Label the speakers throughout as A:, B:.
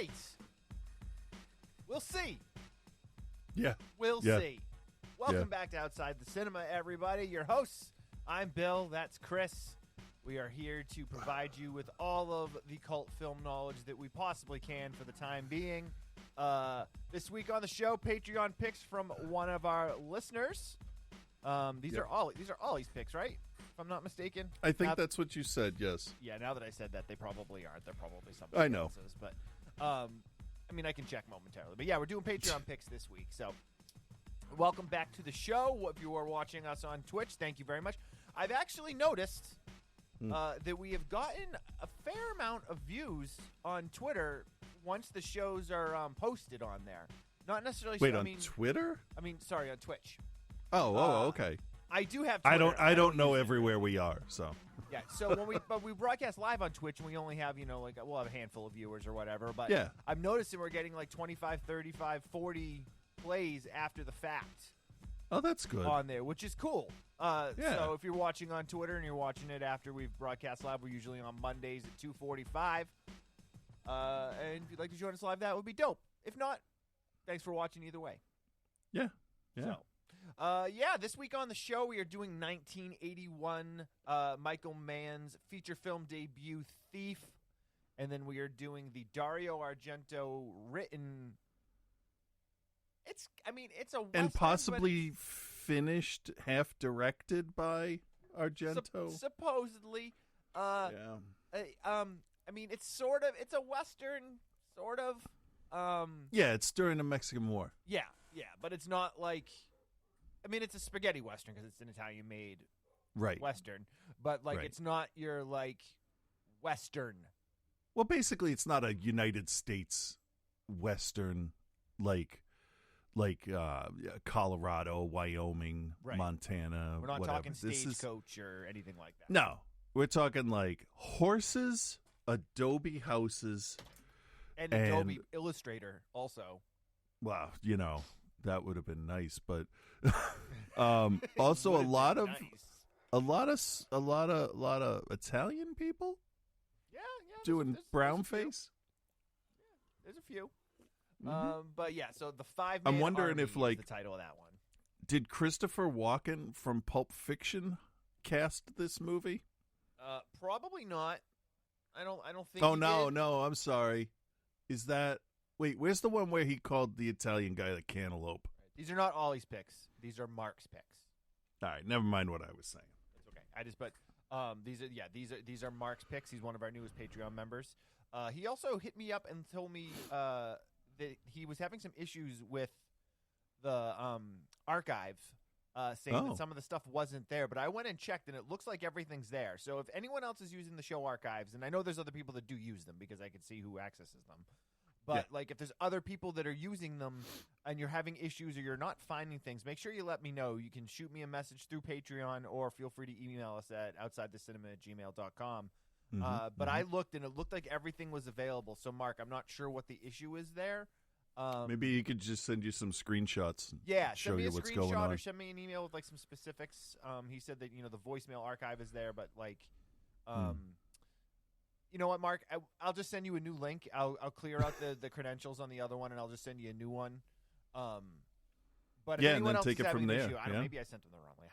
A: might. We'll see.
B: Yeah.
A: We'll see. Welcome back to Outside the Cinema, everybody. Your hosts, I'm Bill. That's Chris. We are here to provide you with all of the cult film knowledge that we possibly can for the time being. This week on the show, Patreon picks from one of our listeners. These are Ollie's picks, right? If I'm not mistaken.
B: I think that's what you said, yes.
A: Yeah, now that I said that, they probably aren't. They're probably something
B: I know.
A: else's, but I mean, I can check momentarily. But yeah, we're doing Patreon picks this week. So welcome back to the show. If you are watching us on Twitch, thank you very much. I've actually noticed that we have gotten a fair amount of views on Twitter once the shows are posted on there. Not necessarily.
B: Wait, on Twitter?
A: Sorry, on Twitch.
B: Okay.
A: I do have Twitter.
B: I don't know everywhere we are, so.
A: Yeah, so when we broadcast live on Twitch and we only have, we'll have a handful of viewers or whatever, but
B: yeah.
A: I'm noticing we're getting like 25, 35, 40 plays after the fact.
B: Oh, that's good.
A: On there, which is cool.
B: Yeah.
A: So if you're watching on Twitter and you're watching it after we've broadcast live, we're usually on Mondays at 2:45. And if you'd like to join us live, that would be dope. If not, thanks for watching either way.
B: Yeah. Yeah.
A: So, this week on the show, we are doing 1981 Michael Mann's feature film debut, Thief. And then we are doing the Dario Argento written... It's a Western,
B: and possibly finished, half directed by Argento.
A: Supposedly. It's a Western, sort of.
B: Yeah, it's during the Mexican War.
A: Yeah, but it's not like... it's a spaghetti Western because it's an Italian-made Western. But, it's not your, Western.
B: Well, basically, it's not a United States Western, like Colorado, Wyoming, Montana.
A: We're not
B: whatever.
A: talking Stagecoach or anything like that.
B: No. We're talking, horses, adobe houses.
A: And Adobe Illustrator also.
B: Well, that would have been nice, but also a lot of Italian people.
A: Yeah,
B: doing brown face.
A: Yeah, there's a few.
B: Mm-hmm.
A: But yeah, so the Five.
B: I'm wondering
A: Army
B: if
A: is the title of that one.
B: Did Christopher Walken from Pulp Fiction cast this movie?
A: Probably not. I don't think.
B: Oh no, I'm sorry. Is that? Wait, where's the one where he called the Italian guy the cantaloupe?
A: These are not Ollie's picks. These are Mark's picks.
B: All right, never mind what I was saying.
A: It's okay. These are Mark's picks. He's one of our newest Patreon members. He also hit me up and told me that he was having some issues with the archive, saying that some of the stuff wasn't there. But I went and checked, and it looks like everything's there. So if anyone else is using the show archives, and I know there's other people that do use them because I can see who accesses them. But, if there's other people that are using them and you're having issues or you're not finding things, make sure you let me know. You can shoot me a message through Patreon or feel free to email us at outsidethecinema@gmail.com. But I looked, and it looked like everything was available. So, Mark, I'm not sure what the issue is there.
B: Maybe he could just send you some screenshots.
A: Yeah,
B: show you what's going on.
A: Send me a screenshot or send me an email with, some specifics. He said that, the voicemail archive is there, but, you know what, Mark? I'll just send you a new link. I'll clear out the credentials on the other one, and I'll just send you a new one. But if anyone else
B: take
A: is
B: it from there.
A: Issue, I don't know, maybe I sent them the wrong way.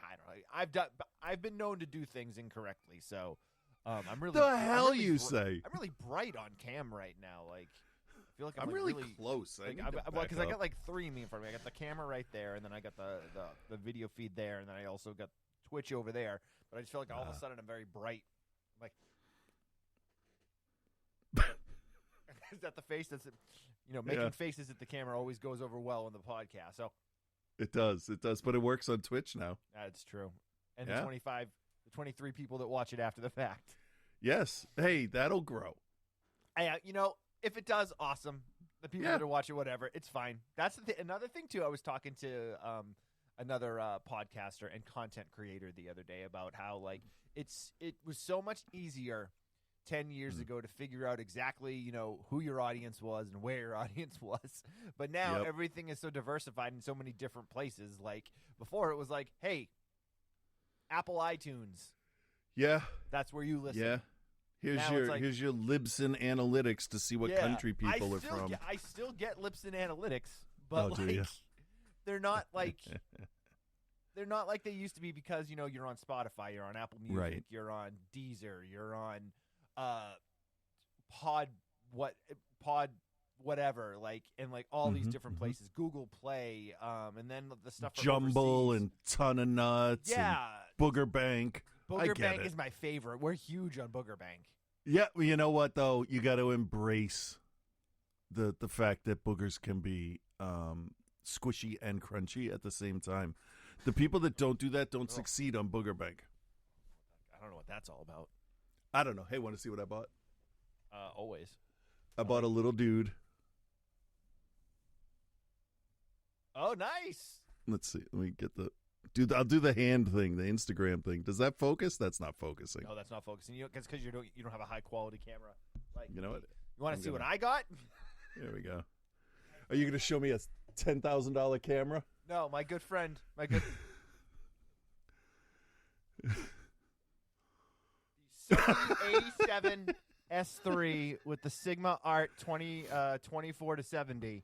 A: I don't know. I've been known to do things incorrectly, so I'm really.
B: The hell you say?
A: I'm really bright on cam right now. I feel like I'm
B: really close.
A: Because I got 3 of me in front of me. I got the camera right there, and then I got the video feed there, and then I also got Twitch over there. But I just feel like all of a sudden I'm very bright. Is that the face that's, making faces at the camera always goes over well on the podcast. So
B: it does, but it works on Twitch now.
A: That's true. And the 23 people that watch it after the fact.
B: Yes. Hey, that'll grow.
A: If it does, awesome. The people that are watching, whatever, it's fine. That's another thing too. I was talking to another podcaster and content creator the other day about how it was so much easier 10 years ago to figure out exactly, who your audience was and where your audience was. But now everything is so diversified in so many different places. Before it was hey, Apple iTunes.
B: Yeah.
A: That's where you listen.
B: Yeah.
A: Now it's like,
B: here's your Libsyn analytics to see what country people are from.
A: I still get Libsyn analytics, but
B: do you?
A: they're not like they're not like they used to be because you're on Spotify, you're on Apple Music,
B: Right.
A: you're on Deezer, you're on Pod whatever, and all these different places, Google Play, and then the stuff from
B: Jumble
A: overseas.
B: and Ton of Nuts.
A: Yeah.
B: And Booger Bank. I
A: Booger
B: get
A: Bank
B: it.
A: is my favorite. We're huge on Booger Bank.
B: Yeah, well, you know what though? You got to embrace the fact that boogers can be squishy and crunchy at the same time. The people that don't do that don't succeed on Booger Bank.
A: I don't know what that's all about.
B: I don't know. Hey, want to see what I bought?
A: Always.
B: I bought a little dude.
A: Oh, nice.
B: Let's see. Let me get the dude. I'll do the hand thing, the Instagram thing. Does that focus? That's not focusing.
A: No, that's not focusing. Because you don't have a high quality camera. Like,
B: You know what?
A: You want to see what I got?
B: There we go. Are you going to show me a $10,000 camera?
A: No, my good friend, Sony A7 S3 with the Sigma Art 24-70.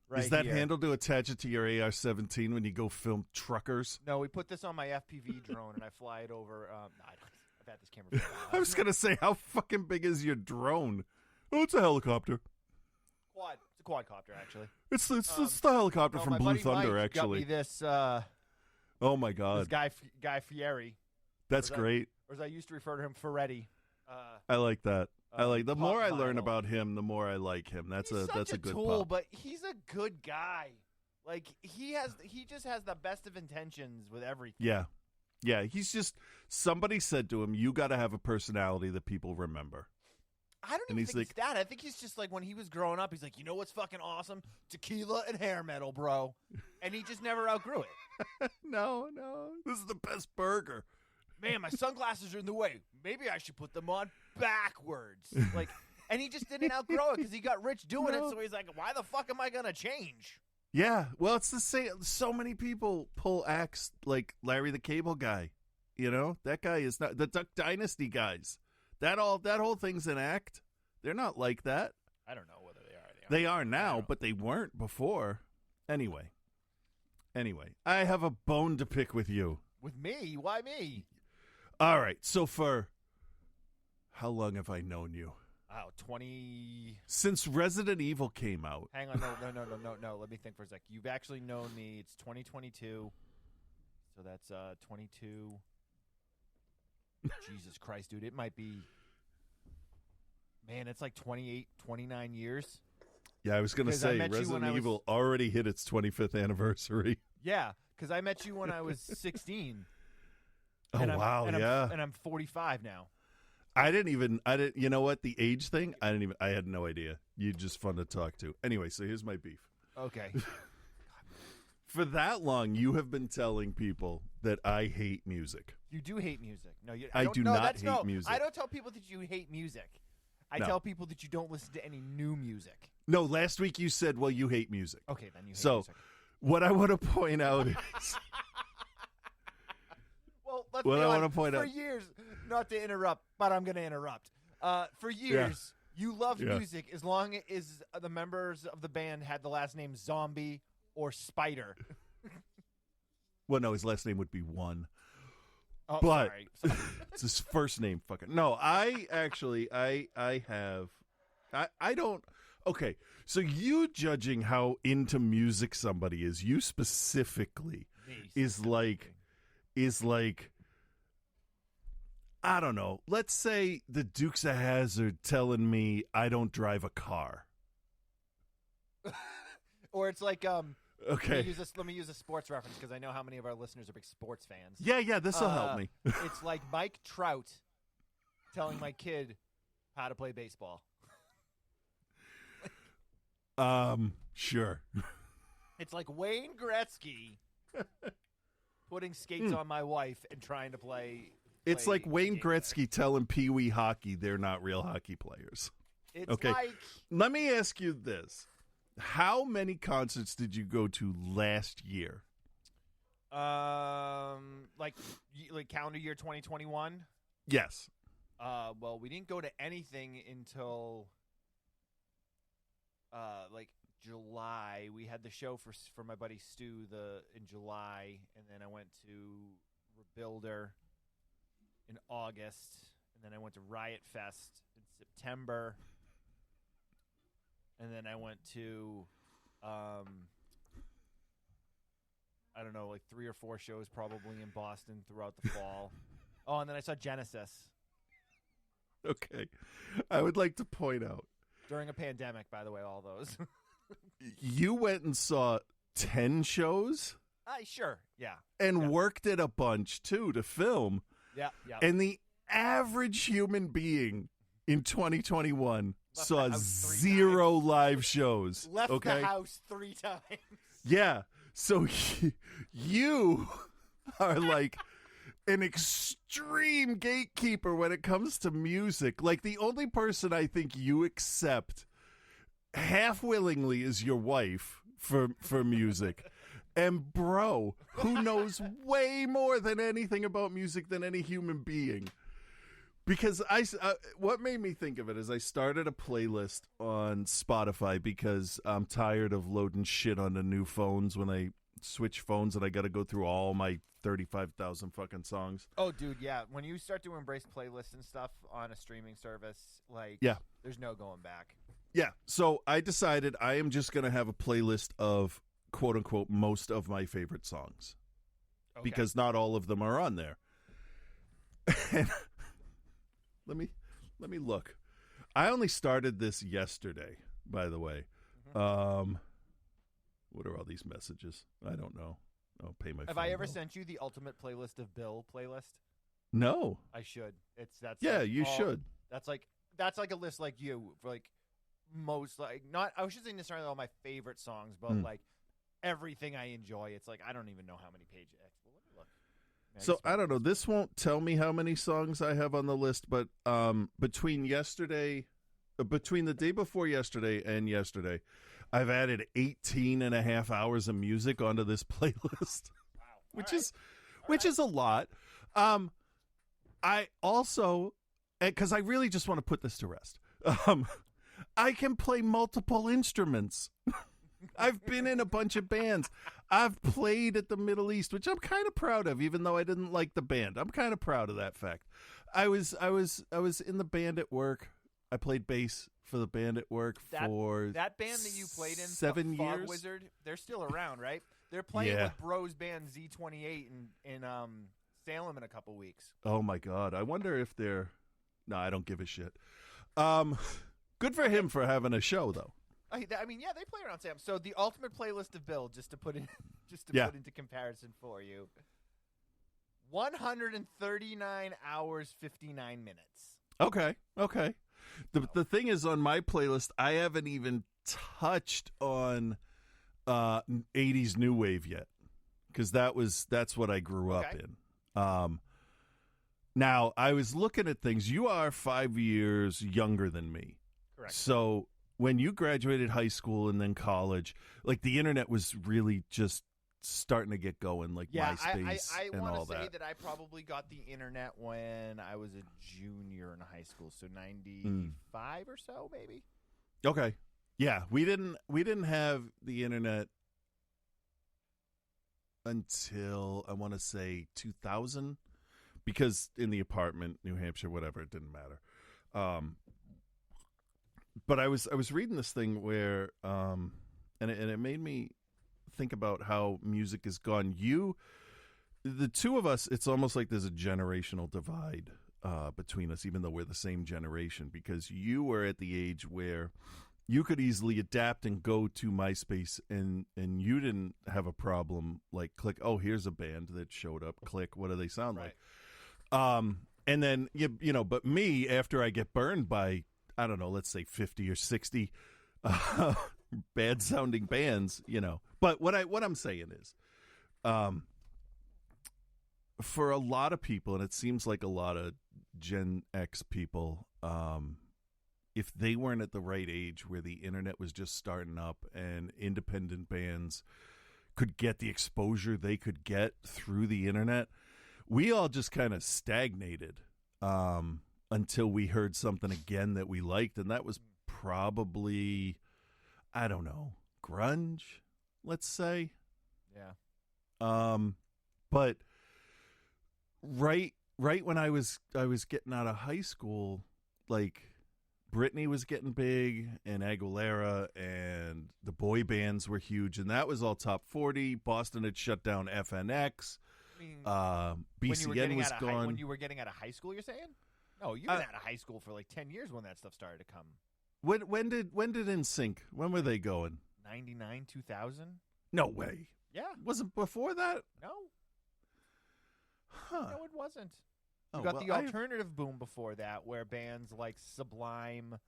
A: Right.
B: Is that
A: here.
B: handle to attach it to your AR-17 when you go film truckers?
A: No, we put this on my FPV drone and I fly it over. No, I've had this camera for a while.
B: I was going to say, how fucking big is your drone? Oh, it's a helicopter.
A: Quad. It's a quadcopter, actually.
B: It's the helicopter from
A: my
B: Blue
A: buddy
B: Thunder,
A: Mike
B: actually.
A: got me this.
B: Oh my God,
A: This Guy Fieri.
B: that's great.
A: Or as I used to refer to him, Ferretti.
B: I like that. I like the more I learn
A: model.
B: about him, the more I like him. That's
A: He's
B: that's
A: such
B: a good
A: tool,
B: pop.
A: but he's a good guy. Like he just has the best of intentions with everything.
B: Yeah. He's just somebody said to him, "You got to have a personality that people remember."
A: I don't
B: And
A: even
B: he's
A: think it's that. I think he's just like when he was growing up, he's like, you know what's fucking awesome? Tequila and hair metal, bro. And he just never outgrew it.
B: No, this is the best burger.
A: Man, my sunglasses are in the way. Maybe I should put them on backwards. And he just didn't outgrow it because he got rich doing it. So he's like, why the fuck am I gonna change?
B: Yeah, well, it's the same. So many people pull acts like Larry the Cable Guy. You know, that guy is not the Duck Dynasty guys. That whole thing's an act. They're not like that.
A: I don't know whether they are.
B: They are now, but they weren't before. Anyway, I have a bone to pick with you.
A: With me? Why me?
B: All right. So for how long have I known you?
A: Oh, 20.
B: Since Resident Evil came out.
A: Hang on. No. Let me think for a sec. You've actually known me. It's 2022. So that's 22. Jesus Christ, dude. It might be. Man, it's like 28, 29 years.
B: Yeah, I was going to say Resident Evil already hit its 25th anniversary.
A: Yeah, because I met you when I was 16.
B: Oh, wow, yeah.
A: And I'm 45 now.
B: I didn't, you know what? The age thing, I had no idea. You're just fun to talk to. Anyway, so here's my beef.
A: Okay.
B: For that long, you have been telling people that I hate music.
A: You do hate music. No,
B: I do not hate music.
A: I don't tell people that you hate music. I tell people that you don't listen to any new music.
B: No, last week you said, well, you hate music.
A: Okay, then you hate
B: so,
A: music.
B: What I want to point out is...
A: Well, let's
B: what
A: be
B: I
A: honest,
B: want to point
A: for
B: out...
A: years, not to interrupt, but I'm going to interrupt. For years, you loved music as long as the members of the band had the last name Zombie or Spider.
B: Well, no, his last name would be One.
A: Oh,
B: but
A: sorry.
B: It's his first name. Fucking no. I actually, I don't. Okay, so you judging how into music somebody is, you specifically is like, I don't know. Let's say the Dukes of Hazzard telling me I don't drive a car.
A: Or it's like
B: Okay.
A: Let me use a sports reference because I know how many of our listeners are big sports fans.
B: Yeah, this will help me.
A: It's like Mike Trout telling my kid how to play baseball.
B: Sure.
A: It's like Wayne Gretzky putting skates on my wife and trying to play.
B: It's like Wayne Gretzky telling Pee Wee hockey they're not real hockey players.
A: It's
B: okay.
A: like.
B: Let me ask you this. How many concerts did you go to last year?
A: Like calendar year 2021?
B: Yes.
A: Well, we didn't go to anything until like July. We had the show for my buddy Stu in July, and then I went to Rebuilder in August, and then I went to Riot Fest in September, and then I went to I don't know, like 3 or 4 shows probably in Boston throughout the fall. Oh, and then I saw Genesis.
B: Okay. I would like to point out.
A: During a pandemic, by the way, all those.
B: You went and saw 10 shows?
A: Sure, yeah.
B: And worked at a bunch, too, to film.
A: Yeah.
B: And the average human being in 2021 saw 0 live shows.
A: Left
B: okay?
A: the house 3 times.
B: Yeah. So you are like an extreme gatekeeper when it comes to music. Like, the only person I think you accept half willingly is your wife for music. And bro, who knows way more than anything about music than any human being. Because what made me think of it is I started a playlist on Spotify because I'm tired of loading shit onto new phones when I switch phones and I got to go through all my 35,000 fucking songs.
A: Oh, dude, yeah. When you start to embrace playlists and stuff on a streaming service, like, there's no going back.
B: Yeah. So I decided I am just going to have a playlist of, quote unquote, most of my favorite songs. Okay. Because not all of them are on there. And let me look. I only started this yesterday, by the way.
A: Mm-hmm.
B: What are all these messages? I don't know. I'll pay my.
A: Have I ever sent you the ultimate playlist of Bill playlist?
B: No.
A: I should.
B: You should.
A: That's like a list like you for like most like not. I shouldn't say necessarily all my favorite songs, but like everything I enjoy. It's like I don't even know how many pages. Well, let me look.
B: So I don't know. This won't tell me how many songs I have on the list, but between the day before yesterday and yesterday, I've added 18 and a half hours of music onto this playlist. Wow. which is a lot. I also, because I really just want to put this to rest, I can play multiple instruments. I've been in a bunch of bands. I've played at the Middle East, which I'm kind of proud of, even though I didn't like the band. I'm kind of proud of that fact. I was in the band at work. I played bass for the band at work for
A: that band that you played in
B: 7 years.
A: Fog Wizard. They're still around, right? They're playing with Bros band Z28 in Salem in a couple weeks.
B: Oh my God! I wonder if they're. No, I don't give a shit. Good for him for having a show, though.
A: I mean, yeah, they play around Sam. So the ultimate playlist of Bill, just to put into comparison for you, 139 hours 59 minutes.
B: Okay. The thing is, on my playlist, I haven't even touched on 80s new wave yet, because that's what I grew up in. Now I was looking at things. You are 5 years younger than me,
A: correct?
B: So when you graduated high school and then college, like the internet was really just starting to get going, like MySpace and all that.
A: I want to say that I probably got the internet when I was a junior in high school, so 95 or so, maybe.
B: Okay, yeah, we didn't have the internet until I want to say 2000, because in the apartment, New Hampshire, whatever, it didn't matter. But I was reading this thing where, and it made me think about how music has gone. The two of us, it's almost like there's a generational divide between us, even though we're the same generation, because you were at the age where you could easily adapt and go to MySpace, and you didn't have a problem like click, oh, here's a band that showed up, click, what do they sound like? And then you know, but me, after I get burned by, I don't know, let's say 50 or 60 bad sounding bands, you know. But what I'm saying is, for a lot of people, and it seems like a lot of Gen X people, if they weren't at the right age where the internet was just starting up and independent bands could get the exposure they could get through the internet, we all just kind of stagnated until we heard something again that we liked, and that was probably, I don't know, grunge, let's say.
A: Yeah.
B: But right when I was getting out of high school, like Britney was getting big, and Aguilera, and the boy bands were huge, and that was all top 40. Boston had shut down FNX.
A: I mean,
B: BCN was gone.
A: When you were getting out of high school, you're saying? No, you've been out of high school for like 10 years when that stuff started to come.
B: When did NSYNC? When were they going?
A: 99, 2000?
B: No way.
A: Yeah.
B: Wasn't before that?
A: No.
B: Huh.
A: No, it wasn't.
B: Oh,
A: You got the alternative boom before that, where bands like Sublime,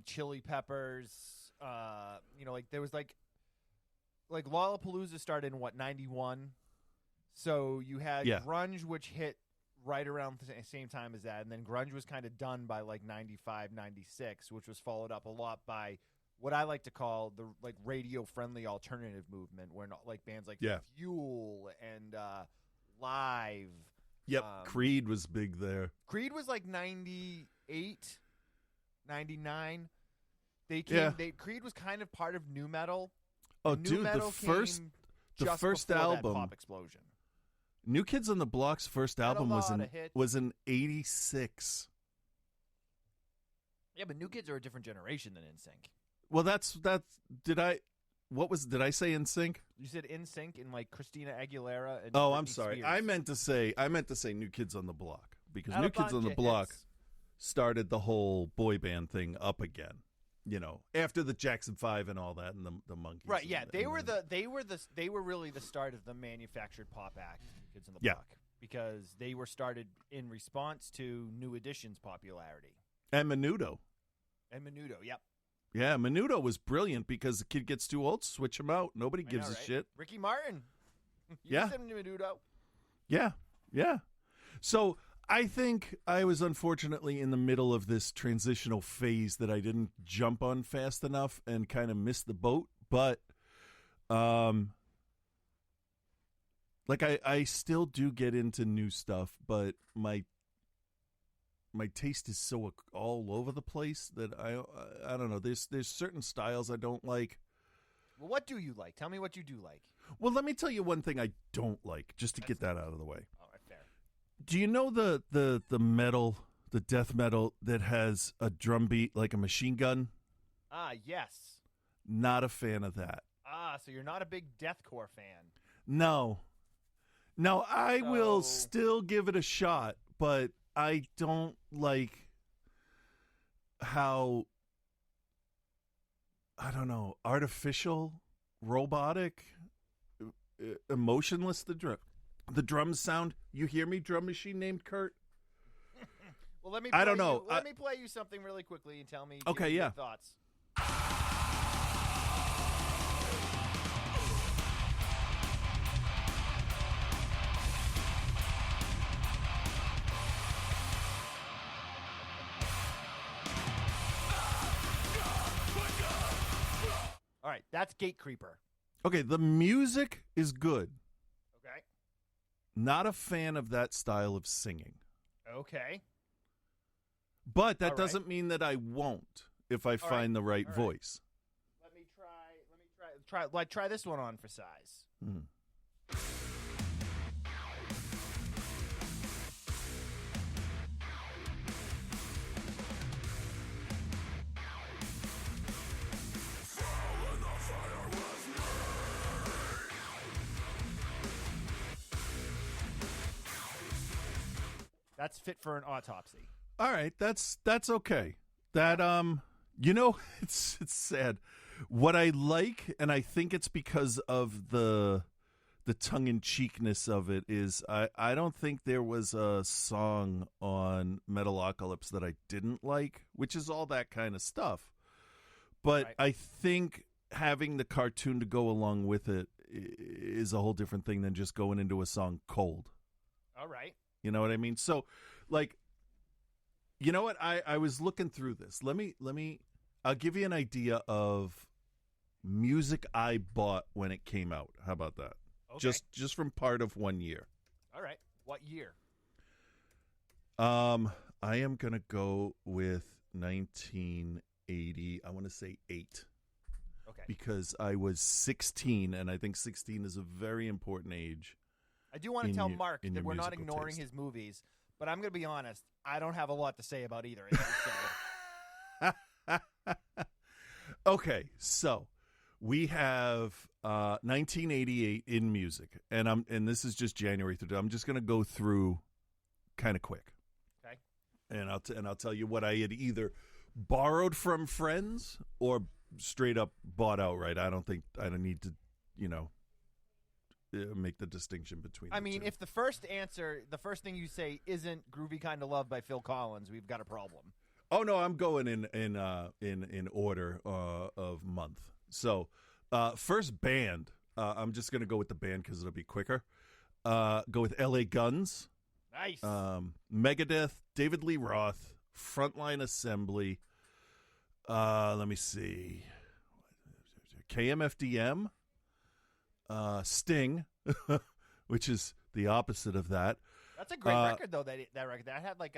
A: Chili Peppers, like there was like Lollapalooza started in what, 91? So you had grunge, which hit right around the same time as that, and then grunge was kind of done by like 95, 96, which was followed up a lot by what I like to call the like radio-friendly alternative movement, where like bands like Fuel and Live.
B: Yep, Creed was big there.
A: Creed was like 98, 99. They came. Creed was kind of part of nu metal.
B: Oh, dude, the first album,
A: Pop Explosion.
B: New Kids on the Block's first album was in 86.
A: Yeah, but New Kids are a different generation than NSYNC.
B: Well, did I say NSYNC?
A: You said NSYNC in like Christina Aguilera and
B: I'm
A: Britney
B: sorry.
A: Spears.
B: I meant to say New Kids on the Block, because New Kids on the Block started the whole boy band thing up again. After the Jackson 5 and all that, and the Monkees.
A: Right, yeah. They were really the start of the manufactured pop act, New Kids on the Block, because they were started in response to New Edition's popularity.
B: And Menudo.
A: Yep.
B: Yeah, Menudo was brilliant, because the kid gets too old, switch him out. Nobody gives a shit.
A: Ricky Martin.
B: Yeah.
A: Menudo.
B: Yeah. So I think I was unfortunately in the middle of this transitional phase that I didn't jump on fast enough and kind of missed the boat. But, I still do get into new stuff, but my taste is so all over the place that I don't know. There's certain styles I don't like.
A: Well, what do you like? Tell me what you do like.
B: Well, let me tell you one thing I don't like, just to get that out of the way.
A: All right, fair.
B: Do you know the metal, the death metal that has a drum beat like a machine gun?
A: Yes.
B: Not a fan of that.
A: So you're not a big deathcore fan.
B: No, I will still give it a shot, but I don't like how, I don't know, artificial, robotic, emotionless the drums sound. You hear me, drum machine named Kurt?
A: Well, let me play you something really quickly and tell me your thoughts. All right, that's Gate Creeper.
B: Okay, the music is good.
A: Okay.
B: Not a fan of that style of singing.
A: Okay.
B: But that doesn't mean that I won't if I find the right voice.
A: Let me try this one on for size. That's Fit for an Autopsy.
B: All right, that's okay. That it's sad. What I like, and I think it's because of the tongue-in-cheekness of it, is I don't think there was a song on Metalocalypse that I didn't like, which is all that kind of stuff. But I think having the cartoon to go along with it is a whole different thing than just going into a song cold.
A: All right.
B: You know what I mean? So, you know what? I was looking through this. I'll give you an idea of music I bought when it came out. How about that?
A: Okay.
B: Just from part of one year.
A: All right. What year?
B: I am going to go with 1980. I want to say 8.
A: Okay.
B: Because I was 16, and I think 16 is a very important age.
A: I do want to tell Mark that we're not
B: musical
A: ignoring
B: taste.
A: his movies, but I'm going to be honest. I don't have a lot to say about either.
B: Okay, so we have 1988 in music, and this is just January through. I'm just going to go through kind of quick.
A: Okay.
B: And I'll tell you what I had either borrowed from friends or straight up bought outright. I don't need to, make the distinction between.
A: I
B: the
A: mean,
B: two.
A: if the first thing you say isn't "Groovy Kind of Love" by Phil Collins, we've got a problem.
B: Oh no, I'm going in order of month. So, first band. I'm just gonna go with the band because it'll be quicker. Go with L.A. Guns.
A: Nice.
B: Megadeth, David Lee Roth, Frontline Assembly. Let me see. KMFDM. Sting, which is the opposite of that.
A: That's a great record, though. That record that had I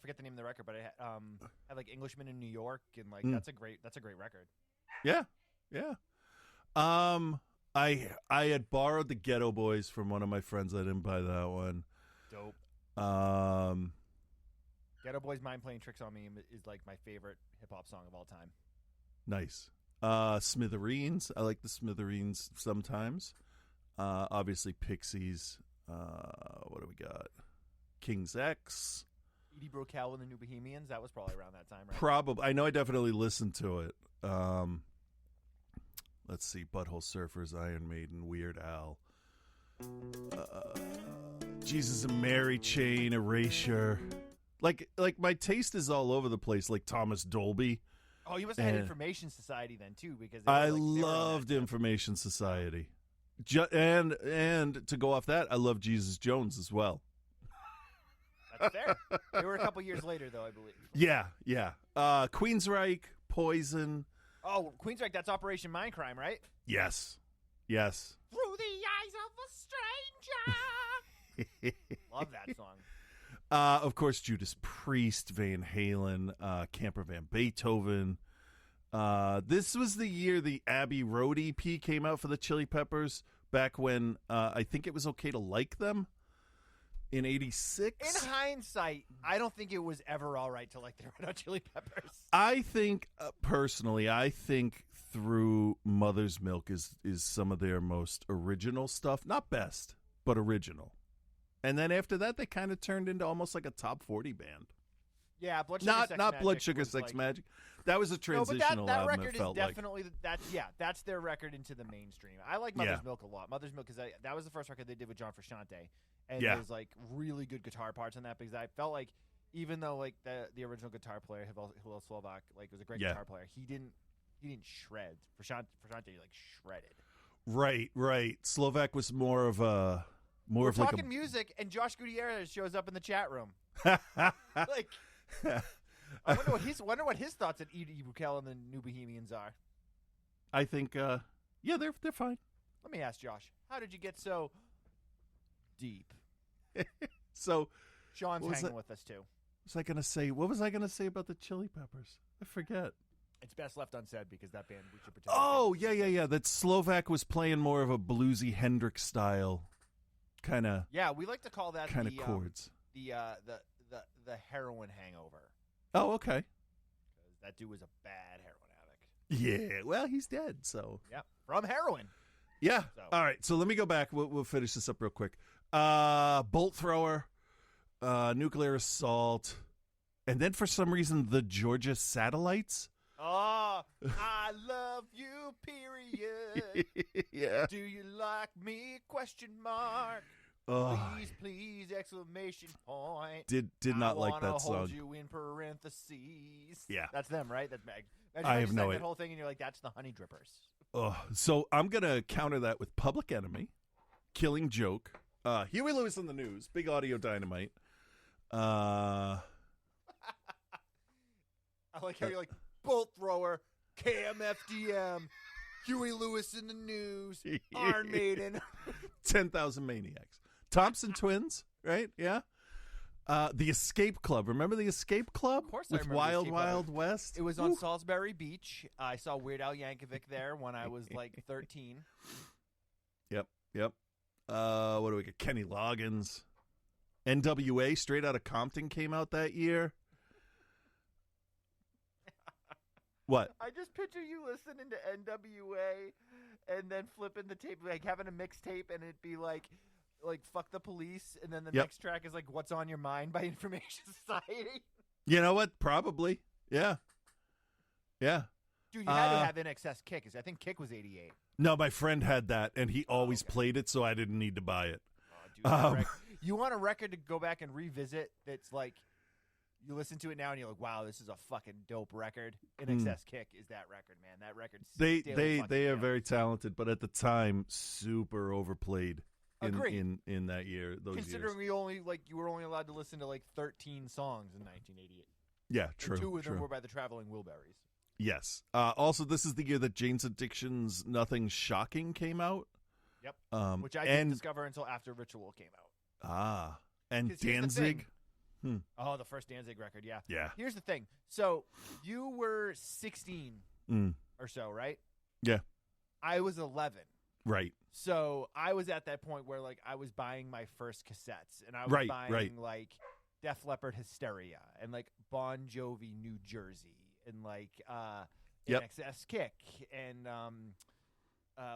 A: forget the name of the record, but it had like Englishman in New York, and that's a great record.
B: Yeah. I had borrowed the Ghetto Boys from one of my friends. I didn't buy that one.
A: Dope. Ghetto Boys Mind Playing Tricks on Me is like my favorite hip hop song of all time.
B: Nice. Smithereens. I like the Smithereens sometimes. Obviously Pixies. What do we got? King's X.
A: Edie Brickell and the New Bohemians. That was probably around that time, right?
B: Probably. I know I definitely listened to it. Let's see. Butthole Surfers, Iron Maiden, Weird Al. Jesus and Mary Chain, Erasure. Like my taste is all over the place. Like Thomas Dolby.
A: Oh, you must have had Information Society then too, because
B: I loved Information Society. And to go off that, I love Jesus Jones as well.
A: That's fair. They were a couple years later, though, I believe.
B: Yeah. Queensryche, Poison.
A: Oh, Queensryche, that's Operation Mindcrime, right?
B: Yes.
A: Through the eyes of a stranger. Love that song.
B: Of course, Judas Priest, Van Halen, Camper Van Beethoven. This was the year the Abbey Road EP came out for the Chili Peppers, back when I think it was okay to like them in 86.
A: In hindsight, I don't think it was ever all right to like the Red Hot Chili Peppers.
B: I think, personally, Through Mother's Milk is some of their most original stuff. Not best, but original. And then after that, they kind of turned into almost like a top 40 band.
A: Yeah, Blood Sugar Sex Magic.
B: Not Blood Sugar Sex Magic. That was a transitional
A: that
B: album.
A: record
B: It felt
A: is definitely that's their record into the mainstream. I like Mother's Milk a lot. Mother's Milk, because that was the first record they did with John Frusciante, and there's like really good guitar parts on that, because I felt like even though like the original guitar player Hillel Slovak was a great guitar player, he didn't shred. Frusciante like shredded.
B: Right. Slovak was more of a.
A: We're talking music, and Josh Gutierrez shows up in the chat room. Like, I wonder what his thoughts on Edie Brickell and the New Bohemians are.
B: I think, they're fine.
A: Let me ask Josh, how did you get so deep?
B: So,
A: Sean's hanging with us too.
B: What was I gonna say about the Chili Peppers? I forget.
A: It's best left unsaid, because that band we should pretend.
B: Oh yeah. That Slovak was playing more of a bluesy Hendrix style. Kind of.
A: Yeah, we like to call that
B: kind of chords.
A: The heroin hangover.
B: Oh, okay.
A: Because that dude was a bad heroin addict.
B: Yeah, well, he's dead, so.
A: Yeah, from heroin.
B: Yeah. So. All right, so let me go back. We'll finish this up real quick. Bolt Thrower, Nuclear Assault, and then for some reason the Georgia Satellites.
A: Oh, I love you, period.
B: Yeah.
A: Do you like me? Question mark.
B: Oh.
A: Please, exclamation point.
B: Did not like that song.
A: I want to hold you in parentheses.
B: Yeah.
A: That's them, right? That's Meg.
B: I have no idea.
A: That whole thing, and you're like, that's the Honey Drippers.
B: Oh, so I'm going to counter that with Public Enemy, Killing Joke, Huey Lewis in the News, Big Audio Dynamite.
A: I like how you're like, Bolt Thrower, KMFDM, Huey Lewis in the News, Iron Maiden.
B: 10,000 Maniacs. Thompson Twins, right? Yeah. The Escape Club. Remember the Escape Club?
A: Of course I
B: with
A: remember the
B: Wild
A: Escape Club.
B: Wild West.
A: It was on Salisbury Beach. I saw Weird Al Yankovic there when I was like 13.
B: Yep. What do we get? Kenny Loggins. NWA, Straight Outta Compton, came out that year. What?
A: I just picture you listening to NWA and then flipping the tape, like having a mixtape, and it'd be like Fuck the Police, and then the next track is like What's on Your Mind by Information Society.
B: You know what? Probably. Yeah.
A: Dude, you had to have NXS Kick. I think Kick was 88.
B: No, my friend had that, and he always played it, so I didn't need to buy it.
A: Oh, dude, you want a record to go back and revisit that's like, you listen to it now and you're like, wow, this is a fucking dope record. NXS Kick is that record, man. That record.
B: They are very talented, but at the time, super overplayed. In that year,
A: considering you were only allowed to listen to like 13 songs in 1988.
B: Yeah, true.
A: And 2 of them were by the Traveling Wilburys.
B: Yes. Also, this is the year that Jane's Addiction's Nothing Shocking came out.
A: Yep. Which I didn't discover until after Ritual came out.
B: And Danzig.
A: Oh, the first Danzig record, yeah.
B: Yeah.
A: Here's the thing. So you were 16 or so, right?
B: Yeah.
A: I was 11.
B: Right.
A: So I was at that point where like I was buying my first cassettes, and I was buying like Def Leppard Hysteria and like Bon Jovi New Jersey and like NXS Kick and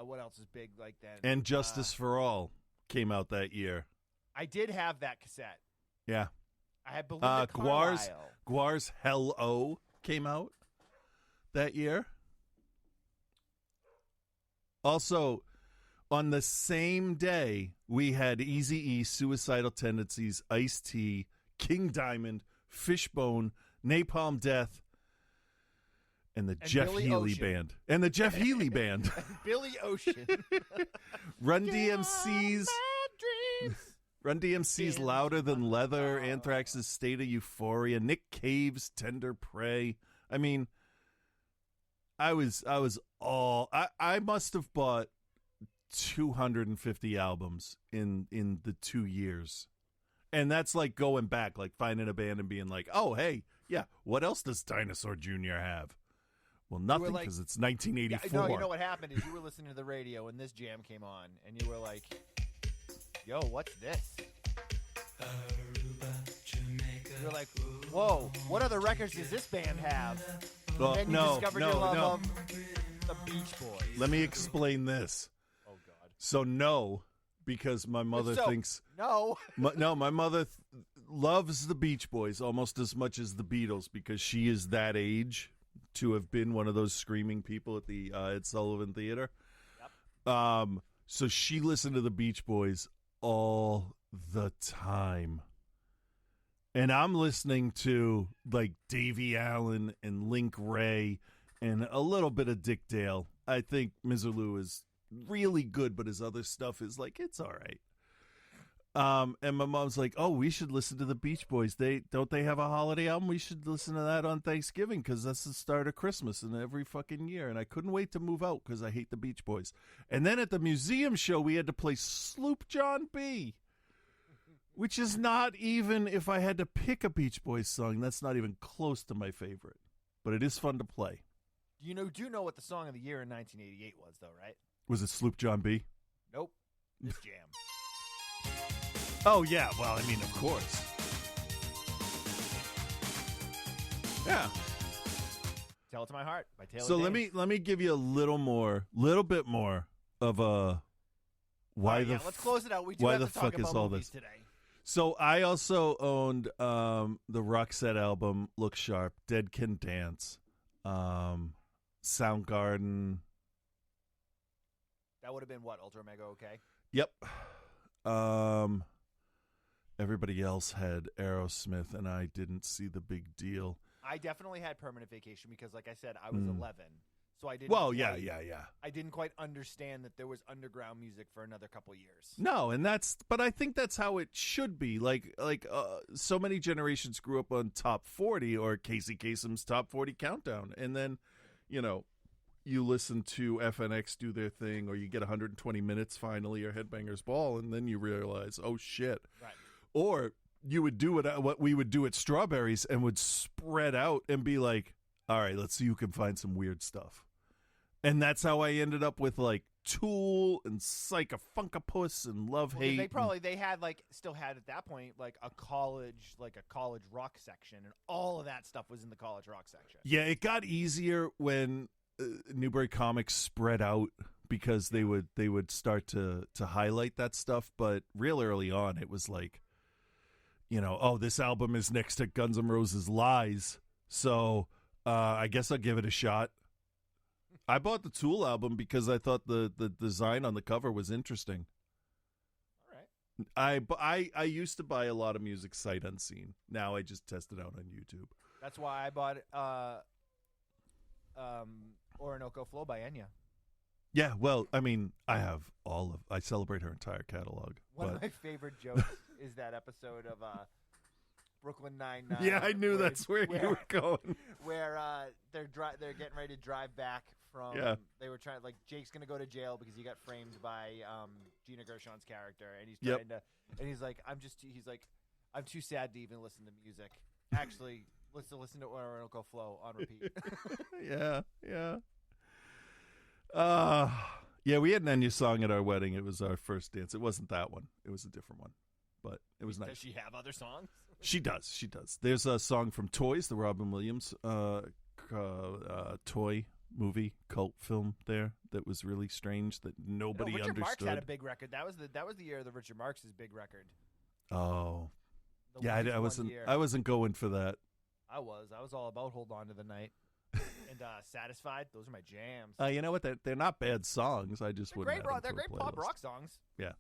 A: what else is big like that?
B: And Justice for All came out that year.
A: I did have that cassette.
B: Yeah.
A: I had Belinda Carlisle.
B: Guar's Hell-O came out that year. Also, on the same day, we had Eazy-E, Suicidal Tendencies, Ice-T, King Diamond, Fishbone, Napalm Death, and the Jeff Healey Band. And the Jeff Healey Band.
A: Billy Ocean.
B: Run DMC's Louder Than Leather, Anthrax's State of Euphoria, Nick Cave's Tender Prey. I mean, I must have bought 250 albums in the 2 years. And that's like going back, like finding a band and being like, oh, hey, yeah, what else does Dinosaur Jr. have? Well, nothing, because it's 1984.
A: No, you know what happened is you were listening to the radio and this jam came on and you were like, yo, what's this? You're like, whoa, what other records does this band have?
B: Well,
A: and then you discovered your love of the Beach Boys.
B: Let me explain this.
A: Oh, God.
B: So, no, because my mother thinks...
A: No.
B: My mother loves the Beach Boys almost as much as the Beatles because she is that age to have been one of those screaming people at the Ed Sullivan Theater. Yep. So she listened to the Beach Boys all the time. And I'm listening to like Davy Allen and Link Ray and a little bit of Dick Dale. I think Miserlou is really good, but his other stuff is like, it's all right. And my mom's like, oh, we should listen to the Beach Boys. Don't they have a holiday album? We should listen to that on Thanksgiving because that's the start of Christmas and every fucking year. And I couldn't wait to move out because I hate the Beach Boys. And then at the museum show, we had to play Sloop John B., which is not even, if I had to pick a Beach Boys song, that's not even close to my favorite. But it is fun to play.
A: You do know what the song of the year in 1988 was, though, right?
B: Was it Sloop John B.?
A: Nope. This jam.
B: Oh, yeah. Well, I mean, of course. Yeah.
A: Tell It to My Heart by Taylor
B: So
A: Dayne.
B: let me give you a little bit more of a
A: let's close it out. We do have to talk about movies today.
B: So I also owned the Roxette album, Look Sharp, Dead Can Dance, Soundgarden.
A: That would have been what, Ultra Mega OK?
B: Yep. Everybody else had Aerosmith, and I didn't see the big deal.
A: I definitely had Permanent Vacation because, like I said, I was 11. So I didn't.
B: Well, yeah.
A: I didn't quite understand that there was underground music for another couple years.
B: No, but I think that's how it should be. Like so many generations grew up on Top 40 or Casey Kasem's Top 40 Countdown, and then, you listen to FNX do their thing, or you get 120 minutes finally, or Headbangers Ball, and then you realize, oh shit.
A: Right.
B: Or you would do what we would do at Strawberries and would spread out and be like, all right, let's see who can find some weird stuff. And that's how I ended up with like Tool and Psychofunkapus and Love Hate.
A: They had still had at that point like a college rock section, and all of that stuff was in the college rock section.
B: Yeah, it got easier when Newbury Comics spread out because they would start to highlight that stuff, but real early on it was like, this album is next to Guns N' Roses' Lies, so I guess I'll give it a shot. I bought the Tool album because I thought the design on the cover was interesting.
A: All right.
B: I used to buy a lot of music sight unseen. Now I just test it out on YouTube.
A: That's why I bought Orinoco Flow by Enya.
B: Yeah, well, I mean, I celebrate her entire catalog.
A: One of my favorite jokes is that episode of Brooklyn Nine-Nine.
B: Yeah, I knew that's where you were going.
A: Where they're getting ready to drive back from.
B: Yeah.
A: They were trying, Jake's gonna go to jail because he got framed by Gina Gershon's character, and he's trying to, and he's like, I'm too sad to even listen to music. Actually, let's listen to Orinoco Flow on repeat.
B: Yeah. Yeah, we had an Enya song at our wedding. It was our first dance. It wasn't that one. It was a different one, but it was nice.
A: Does she have other songs?
B: She does. There's a song from Toys, the Robin Williams toy movie cult film there that was really strange that nobody
A: Richard
B: understood.
A: Marx had a big record. That was the year of the Richard Marx's big record.
B: Oh, yeah. I wasn't going for that.
A: I was all about Hold On to the Night and Satisfied. Those are my jams.
B: You know what? They're not bad songs. I just wouldn't.
A: They're great pop rock songs.
B: Yeah.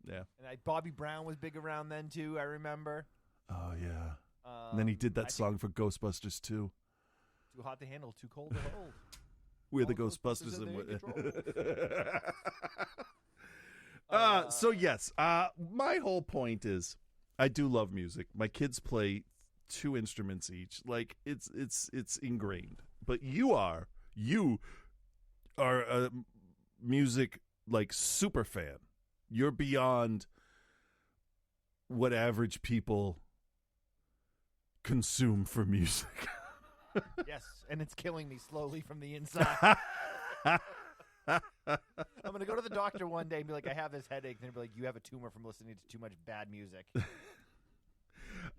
A: And Bobby Brown was big around then too. I remember.
B: Oh yeah. And then he did that song for Ghostbusters too.
A: Too hot to handle, too cold to hold.
B: We're the Ghostbusters. So yes, my whole point is, I do love music. My kids play 2 instruments each. Like it's ingrained. But you are a music like super fan. You're beyond what average people consume for music.
A: Yes, and it's killing me slowly from the inside. I'm going to go to the doctor one day and be like, I have this headache. And they'll be like, you have a tumor from listening to too much bad music.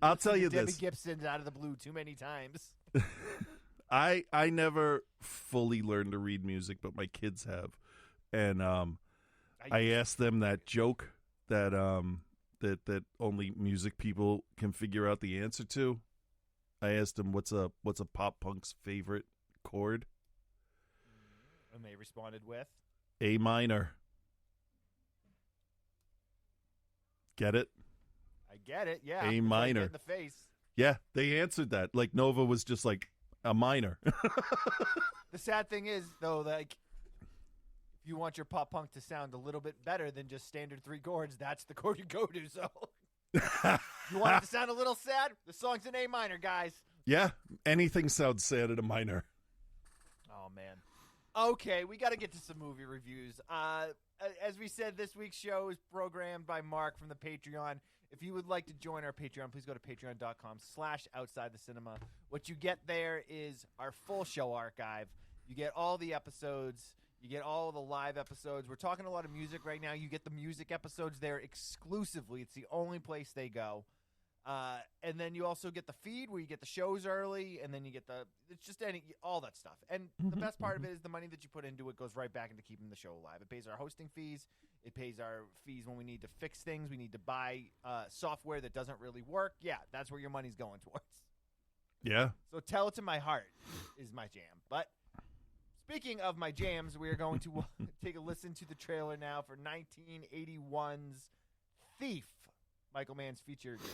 B: I'll tell you
A: Debbie
B: this.
A: Gibson's Out of the Blue too many times.
B: I never fully learned to read music, but my kids have. And I asked them that joke that that only music people can figure out the answer to. I asked them what's a pop punk's favorite chord,
A: and they responded with
B: A minor. Get it?
A: I get it. Yeah,
B: A minor
A: in the face.
B: Yeah, they answered that. Like Nova was just like a minor.
A: The sad thing is, though, like if you want your pop punk to sound a little bit better than just standard 3 chords, that's the chord you go to. So. You want it to sound a little sad? The song's in A minor, guys.
B: Yeah, anything sounds sad at a minor.
A: Oh, man. Okay, we got to get to some movie reviews. As we said, this week's show is programmed by Mark from the Patreon. If you would like to join our Patreon, please go to patreon.com/outsidethecinema. What you get there is our full show archive. You get all the episodes. You get all the live episodes. We're talking a lot of music right now. You get the music episodes there exclusively. It's the only place they go. And then you also get the feed where you get the shows early, and then you get all that stuff. And the best part of it is the money that you put into it goes right back into keeping the show alive. It pays our hosting fees. It pays our fees when we need to fix things. We need to buy software that doesn't really work. Yeah, that's where your money's going towards.
B: Yeah.
A: So Tell It to My Heart is my jam. But speaking of my jams, we are going to take a listen to the trailer now for 1981's Thief, Michael Mann's feature debut.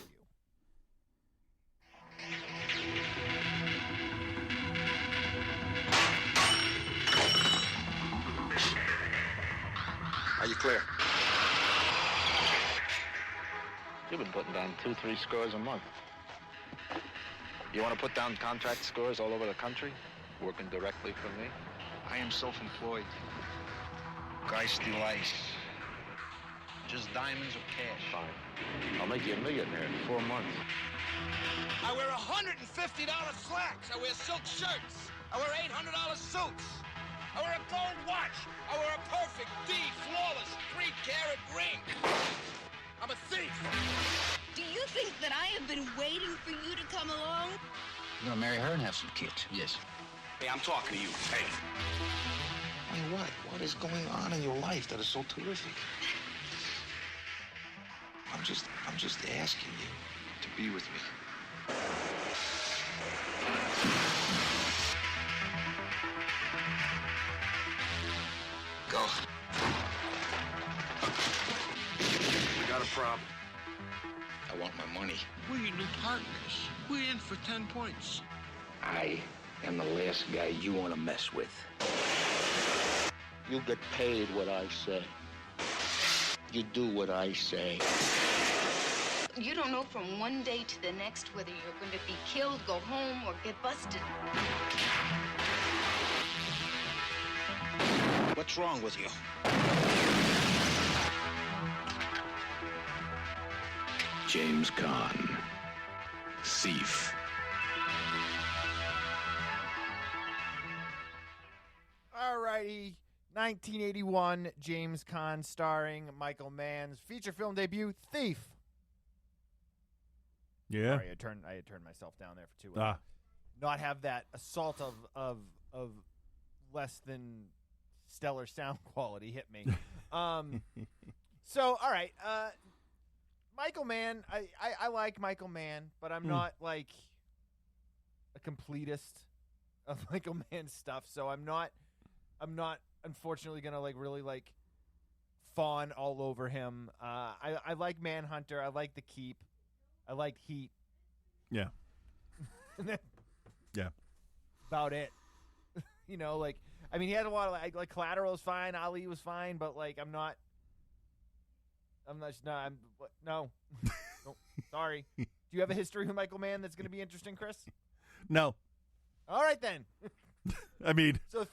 C: Are you clear?
D: You've been putting down 2-3 scores a month. You want to put down contract scores all over the country, working directly for me?
C: I am self-employed. Geist Elias. Just diamonds or cash?
D: Fine. I'll make you a millionaire in 4 months.
C: I wear $150 slacks. I wear silk shirts. I wear $800 suits. I wear a gold watch. I wear a perfect D, flawless, 3-carat ring. I'm a thief.
E: Do you think that I have been waiting for you to come along?
C: You're gonna marry her and have some kids? Yes. Hey, I'm talking to you. Hey. I mean, what? What is going on in your life that is so terrific? I'm just asking you to be with me. Go. We got a problem. I want my money.
F: We're your new partners. We're in for 10 points.
C: I am the last guy you want to mess with. You get paid what I say. You do what I say.
E: You don't know from one day to the next whether you're going to be killed, go home, or get busted.
C: What's wrong with you? James Caan, thief.
A: Alrighty, 1981, James Caan starring Michael Mann's feature film debut, Thief.
B: Yeah.
A: Sorry, I had turned myself down there for too long. Not have that assault of less than stellar sound quality hit me. So, all right, Michael Mann. I like Michael Mann, but I'm not like a completist of Michael Mann's stuff. So I'm not unfortunately gonna like really like fawn all over him. I like Manhunter. I like The Keep. I like Heat.
B: Yeah. Yeah.
A: About it. You know, like, I mean, he had a lot of like Collateral is fine. Ali was fine, but like, no. No, sorry. Do you have a history with Michael Mann that's going to be interesting, Chris?
B: No.
A: All right then.
B: I mean,
A: So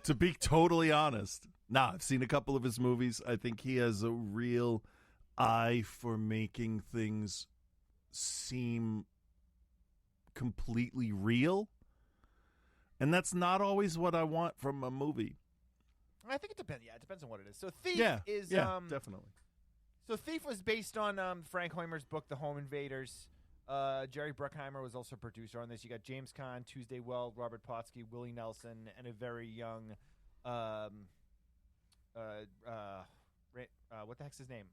B: to be totally honest, I've seen a couple of his movies. I think he has a real eye for making things seem completely real. And that's not always what I want from a movie.
A: I think it depends. Yeah, it depends on what it is. So Thief is
B: definitely.
A: So Thief was based on Frank Hoymer's book, The Home Invaders. Jerry Bruckheimer was also a producer on this. You got James Caan, Tuesday Weld, Robert Potsky, Willie Nelson, and a very young, what the heck's his name?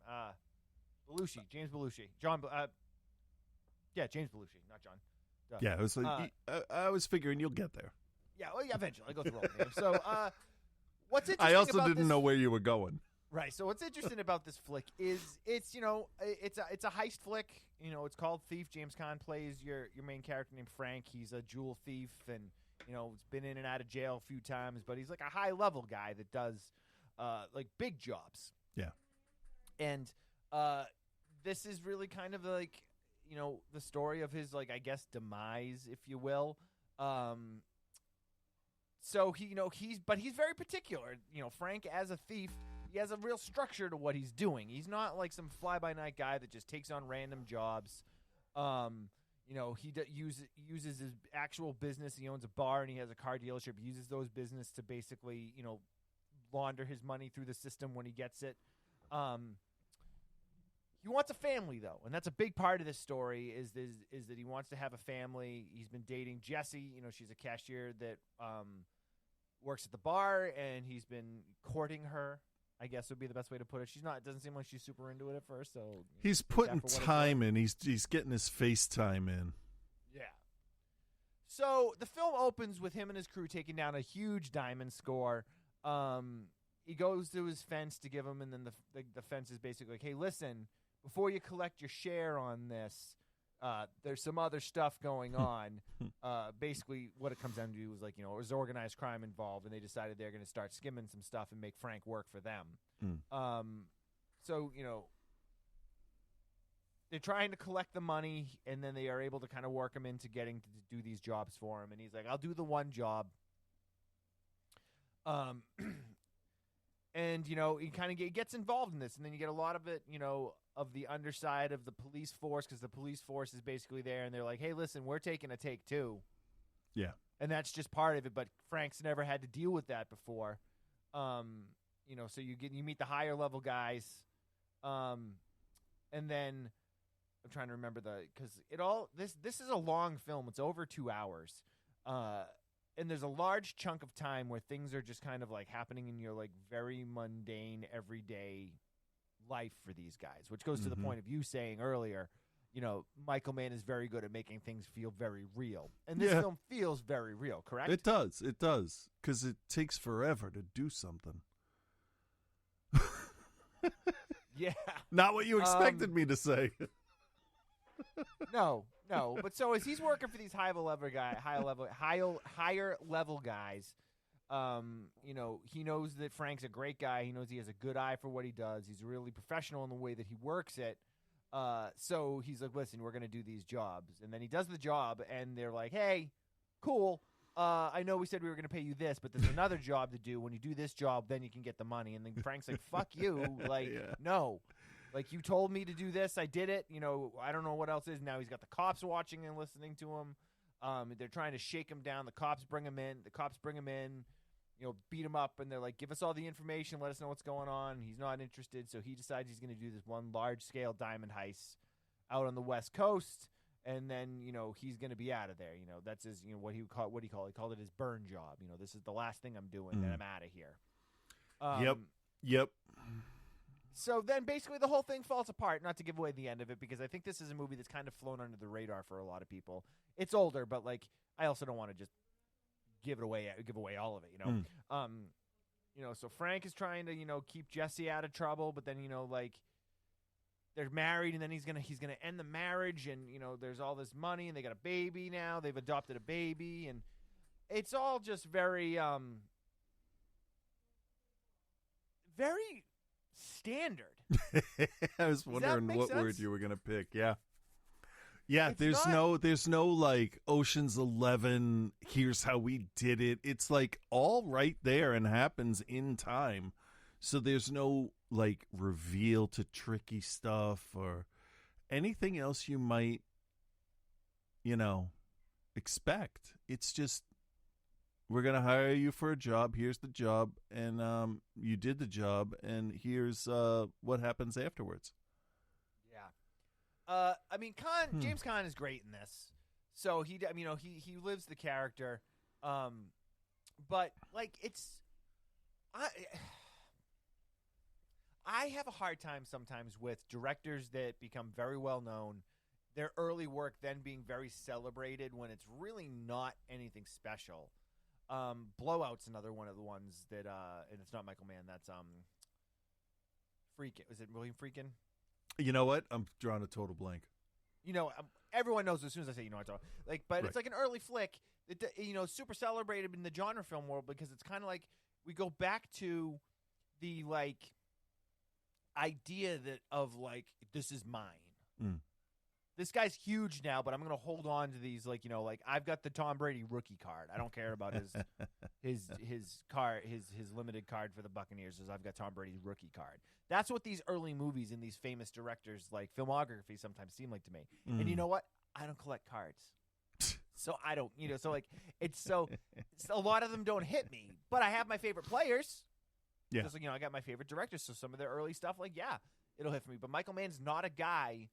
A: Belushi, James Belushi, James Belushi, not John. Duh.
B: Yeah, it was like I was figuring you'll get there.
A: Yeah, well, yeah, eventually I go through all the names. So, what's interesting?
B: I also
A: about
B: didn't
A: this,
B: know where you were going.
A: Right. So what's interesting about this flick is it's a heist flick. You know, it's called Thief. James Caan plays your main character named Frank. He's a jewel thief and has been in and out of jail a few times, but he's like a high level guy that does like big jobs.
B: Yeah. And
A: this is really kind of like the story of his like I guess demise, if you will. So he's very particular. Frank as a thief. He has a real structure to what he's doing. He's not like some fly-by-night guy that just takes on random jobs. He uses his actual business. He owns a bar and he has a car dealership. He uses those business to basically, launder his money through the system when he gets it. He wants a family, though, and that's a big part of this story is that he wants to have a family. He's been dating Jessie. She's a cashier that works at the bar, and he's been courting her. I guess would be the best way to put it. It doesn't seem like she's super into it at first. So
B: he's putting time in. He's getting his FaceTime in.
A: Yeah. So the film opens with him and his crew taking down a huge diamond score. He goes to his fence to give him, and then the fence is basically like, "Hey, listen, before you collect your share on this, there's some other stuff going on." Basically, what it comes down to is like, there's organized crime involved, and they decided they're going to start skimming some stuff and make Frank work for them. So, they're trying to collect the money, and then they are able to kind of work him into getting to do these jobs for him. And he's like, I'll do the one job. And, he kind of gets involved in this. And then you get a lot of it, of the underside of the police force, because the police force is basically there. And they're like, hey, listen, we're taking a take two.
B: Yeah.
A: And that's just part of it. But Frank's never had to deal with that before. So you meet the higher level guys. And then I'm trying to remember this is a long film. It's over 2 hours. And there's a large chunk of time where things are just kind of like happening in your like very mundane everyday life for these guys, which goes to the point of you saying earlier, Michael Mann is very good at making things feel very real. And this film feels very real, correct?
B: It does. It does. Because it takes forever to do something.
A: Yeah.
B: Not what you expected me to say.
A: No. But so as he's working for these higher level guys, he knows that Frank's a great guy. He knows he has a good eye for what he does. He's really professional in the way that he works it. So he's like, listen, we're going to do these jobs. And then he does the job, and they're like, hey, cool. I know we said we were going to pay you this, but there's another job to do. When you do this job, then you can get the money. And then Frank's like, fuck you. Like, no. Like, you told me to do this. I did it. I don't know what else is. Now he's got the cops watching and listening to him. They're trying to shake him down. The cops bring him in. Beat him up. And they're like, give us all the information. Let us know what's going on. He's not interested. So he decides he's going to do this one large-scale diamond heist out on the West Coast. And then, he's going to be out of there. That's his, what he called it his burn job. This is the last thing I'm doing, then I'm out of here.
B: Yep.
A: So then basically the whole thing falls apart, not to give away the end of it, because I think this is a movie that's kind of flown under the radar for a lot of people. It's older, but, like, I also don't want to just give away all of it, So Frank is trying to, keep Jesse out of trouble, but then, they're married, and then he's gonna end the marriage, and there's all this money, and they got a baby now. They've adopted a baby, and it's all just very very standard.
B: I was wondering what
A: sense?
B: word you were gonna pick. Yeah.
A: It's
B: There's no like Ocean's 11. Here's how we did it. It's like all right there and happens in time. So there's no like reveal to tricky stuff or anything else you might, expect. It's just, we're going to hire you for a job. Here's the job. And you did the job. And here's what happens afterwards.
A: Yeah. James Caan is great in this. So he lives the character. But like, I have a hard time sometimes with directors that become very well known, their early work then being very celebrated when it's really not anything special. Blowout's another one of the ones that, and it's not Michael Mann. That's Friedkin. Was it William Friedkin?
B: You know what? I'm drawing a total blank.
A: Everyone knows as soon as I say, what I'm talking. But
B: Right.
A: It's like an early flick that, super celebrated in the genre film world, because it's kind of like we go back to the like idea of this is mine. This guy's huge now, but I'm going to hold on to these I've got the Tom Brady rookie card. I don't care about his card, his limited card for the Buccaneers, as I've got Tom Brady's rookie card. That's what these early movies and these famous directors filmography sometimes seem like to me. And you know what? I don't collect cards. So I don't, it's a lot of them don't hit me, but I have my favorite players.
B: Yeah.
A: Just I got my favorite directors, so some of their early stuff, it'll hit for me. But Michael Mann's not a guy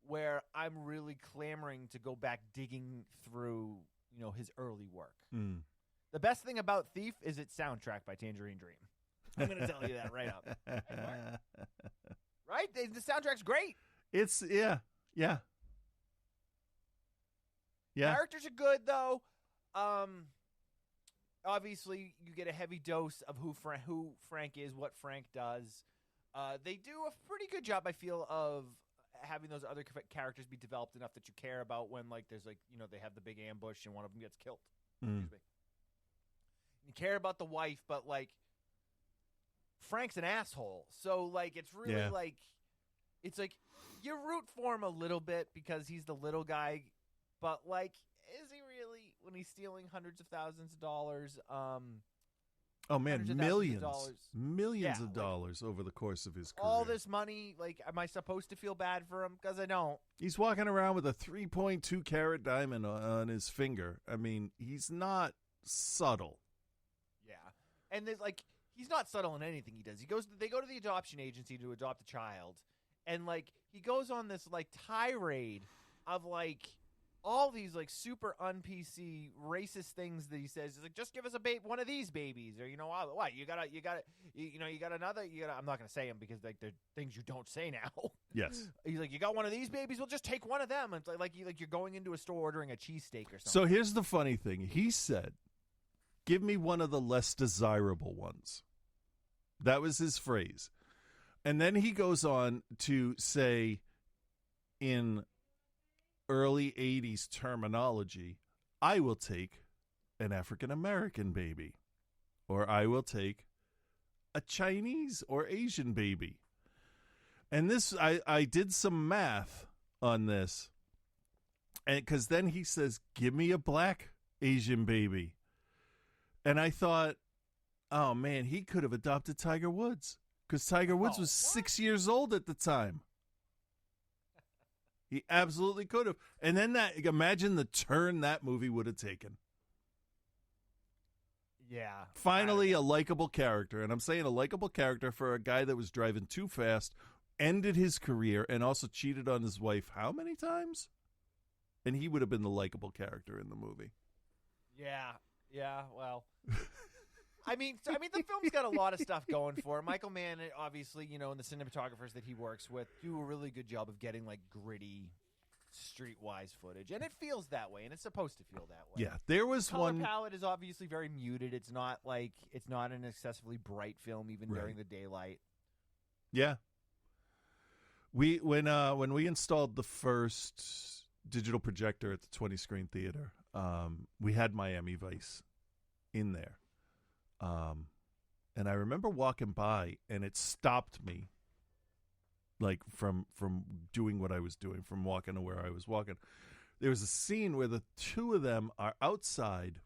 A: where I'm really clamoring to go back digging through, his early work. The best thing about Thief is its soundtrack by Tangerine Dream. I'm going to tell you that right up. Right? The soundtrack's great.
B: It's, yeah.
A: Characters are good, though. Obviously, you get a heavy dose of who Frank is, what Frank does. They do a pretty good job, I feel, of having those other characters be developed enough that you care about when, there's, they have the big ambush and one of them gets killed. Excuse me. You care about the wife, but, Frank's an asshole. So, it's really, it's you root for him a little bit because he's the little guy, but, is he really when he's stealing hundreds of thousands of dollars?
B: Oh man,
A: hundreds of thousands of dollars.
B: millions
A: Yeah,
B: of dollars over the course of his career.
A: All this money, like, am I supposed to feel bad for him? Because I don't.
B: He's walking around with a 3.2 carat diamond on his finger. I mean, he's not subtle.
A: Yeah, and there's like he's not subtle in anything he does. They go to the adoption agency to adopt a child, and like he goes on this like tirade of like all these like super un-PC racist things that he says. He's like, just give us one of these babies, or what you got another. I'm not gonna say them because like they're things you don't say now.
B: Yes.
A: He's like, you got one of these babies? We'll just take one of them. It's like you're going into a store ordering a cheesesteak or something.
B: So here's the funny thing. He said, "Give me one of the less desirable ones." That was his phrase. And then he goes on to say, in early 80s terminology, I will take an African-American baby, or I will take a Chinese or Asian baby. And this, I did some math on this, and because then he says, give me a black Asian baby. And I thought, oh man, he could have adopted Tiger Woods, because Tiger Woods was 6 years old at the time. He absolutely could have. And then imagine the turn that movie would have taken.
A: Yeah.
B: Finally, a likable character. And I'm saying a likable character for a guy that was driving too fast, ended his career, and also cheated on his wife how many times? And he would have been the likable character in the movie.
A: Yeah, well. I mean, the film's got a lot of stuff going for it. Michael Mann, obviously, and the cinematographers that he works with do a really good job of getting, like, gritty, streetwise footage. And it feels that way, and it's supposed to feel that way.
B: Yeah, there was
A: Color
B: one...
A: palette is obviously very muted. It's not an excessively bright film, even during the daylight.
B: Yeah. When we installed the first digital projector at the 20-screen theater, we had Miami Vice in there. And I remember walking by, and it stopped me, like from doing what I was doing, from walking to where I was walking. There was a scene where the two of them are outside,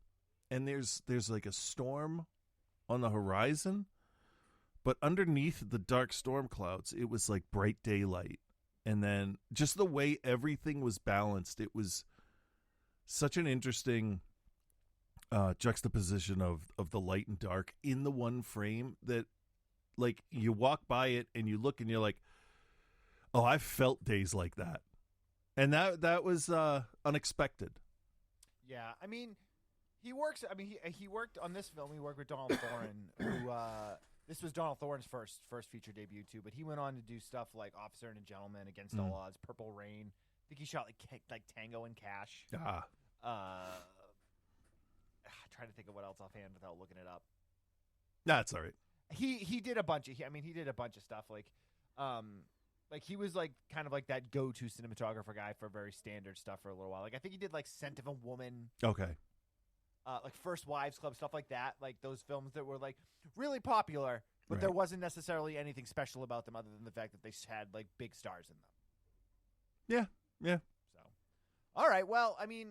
B: and there's like a storm on the horizon, but underneath the dark storm clouds, it was like bright daylight. And then just the way everything was balanced, it was such an interesting juxtaposition of the light and dark in the one frame that, like, you walk by it and you look and you're like, oh, I've felt days like that. And that was unexpected.
A: Yeah, I mean, he worked on this film. He worked with Donald Thorne, who this was Donald Thorne's first feature debut too. But he went on to do stuff like Officer and a Gentleman, Against All Odds, Purple Rain. I think he shot like Tango and Cash. Trying to think of what else offhand without looking it up.
B: That's all right.
A: He did a bunch of stuff like he was like kind of like that go-to cinematographer guy for very standard stuff for a little while. Like I think he did like Scent of a Woman.
B: Okay.
A: Like First Wives Club, stuff like that. Like those films that were like really popular, but there wasn't necessarily anything special about them other than the fact that they had like big stars in them.
B: Yeah.
A: So, all right. Well, I mean,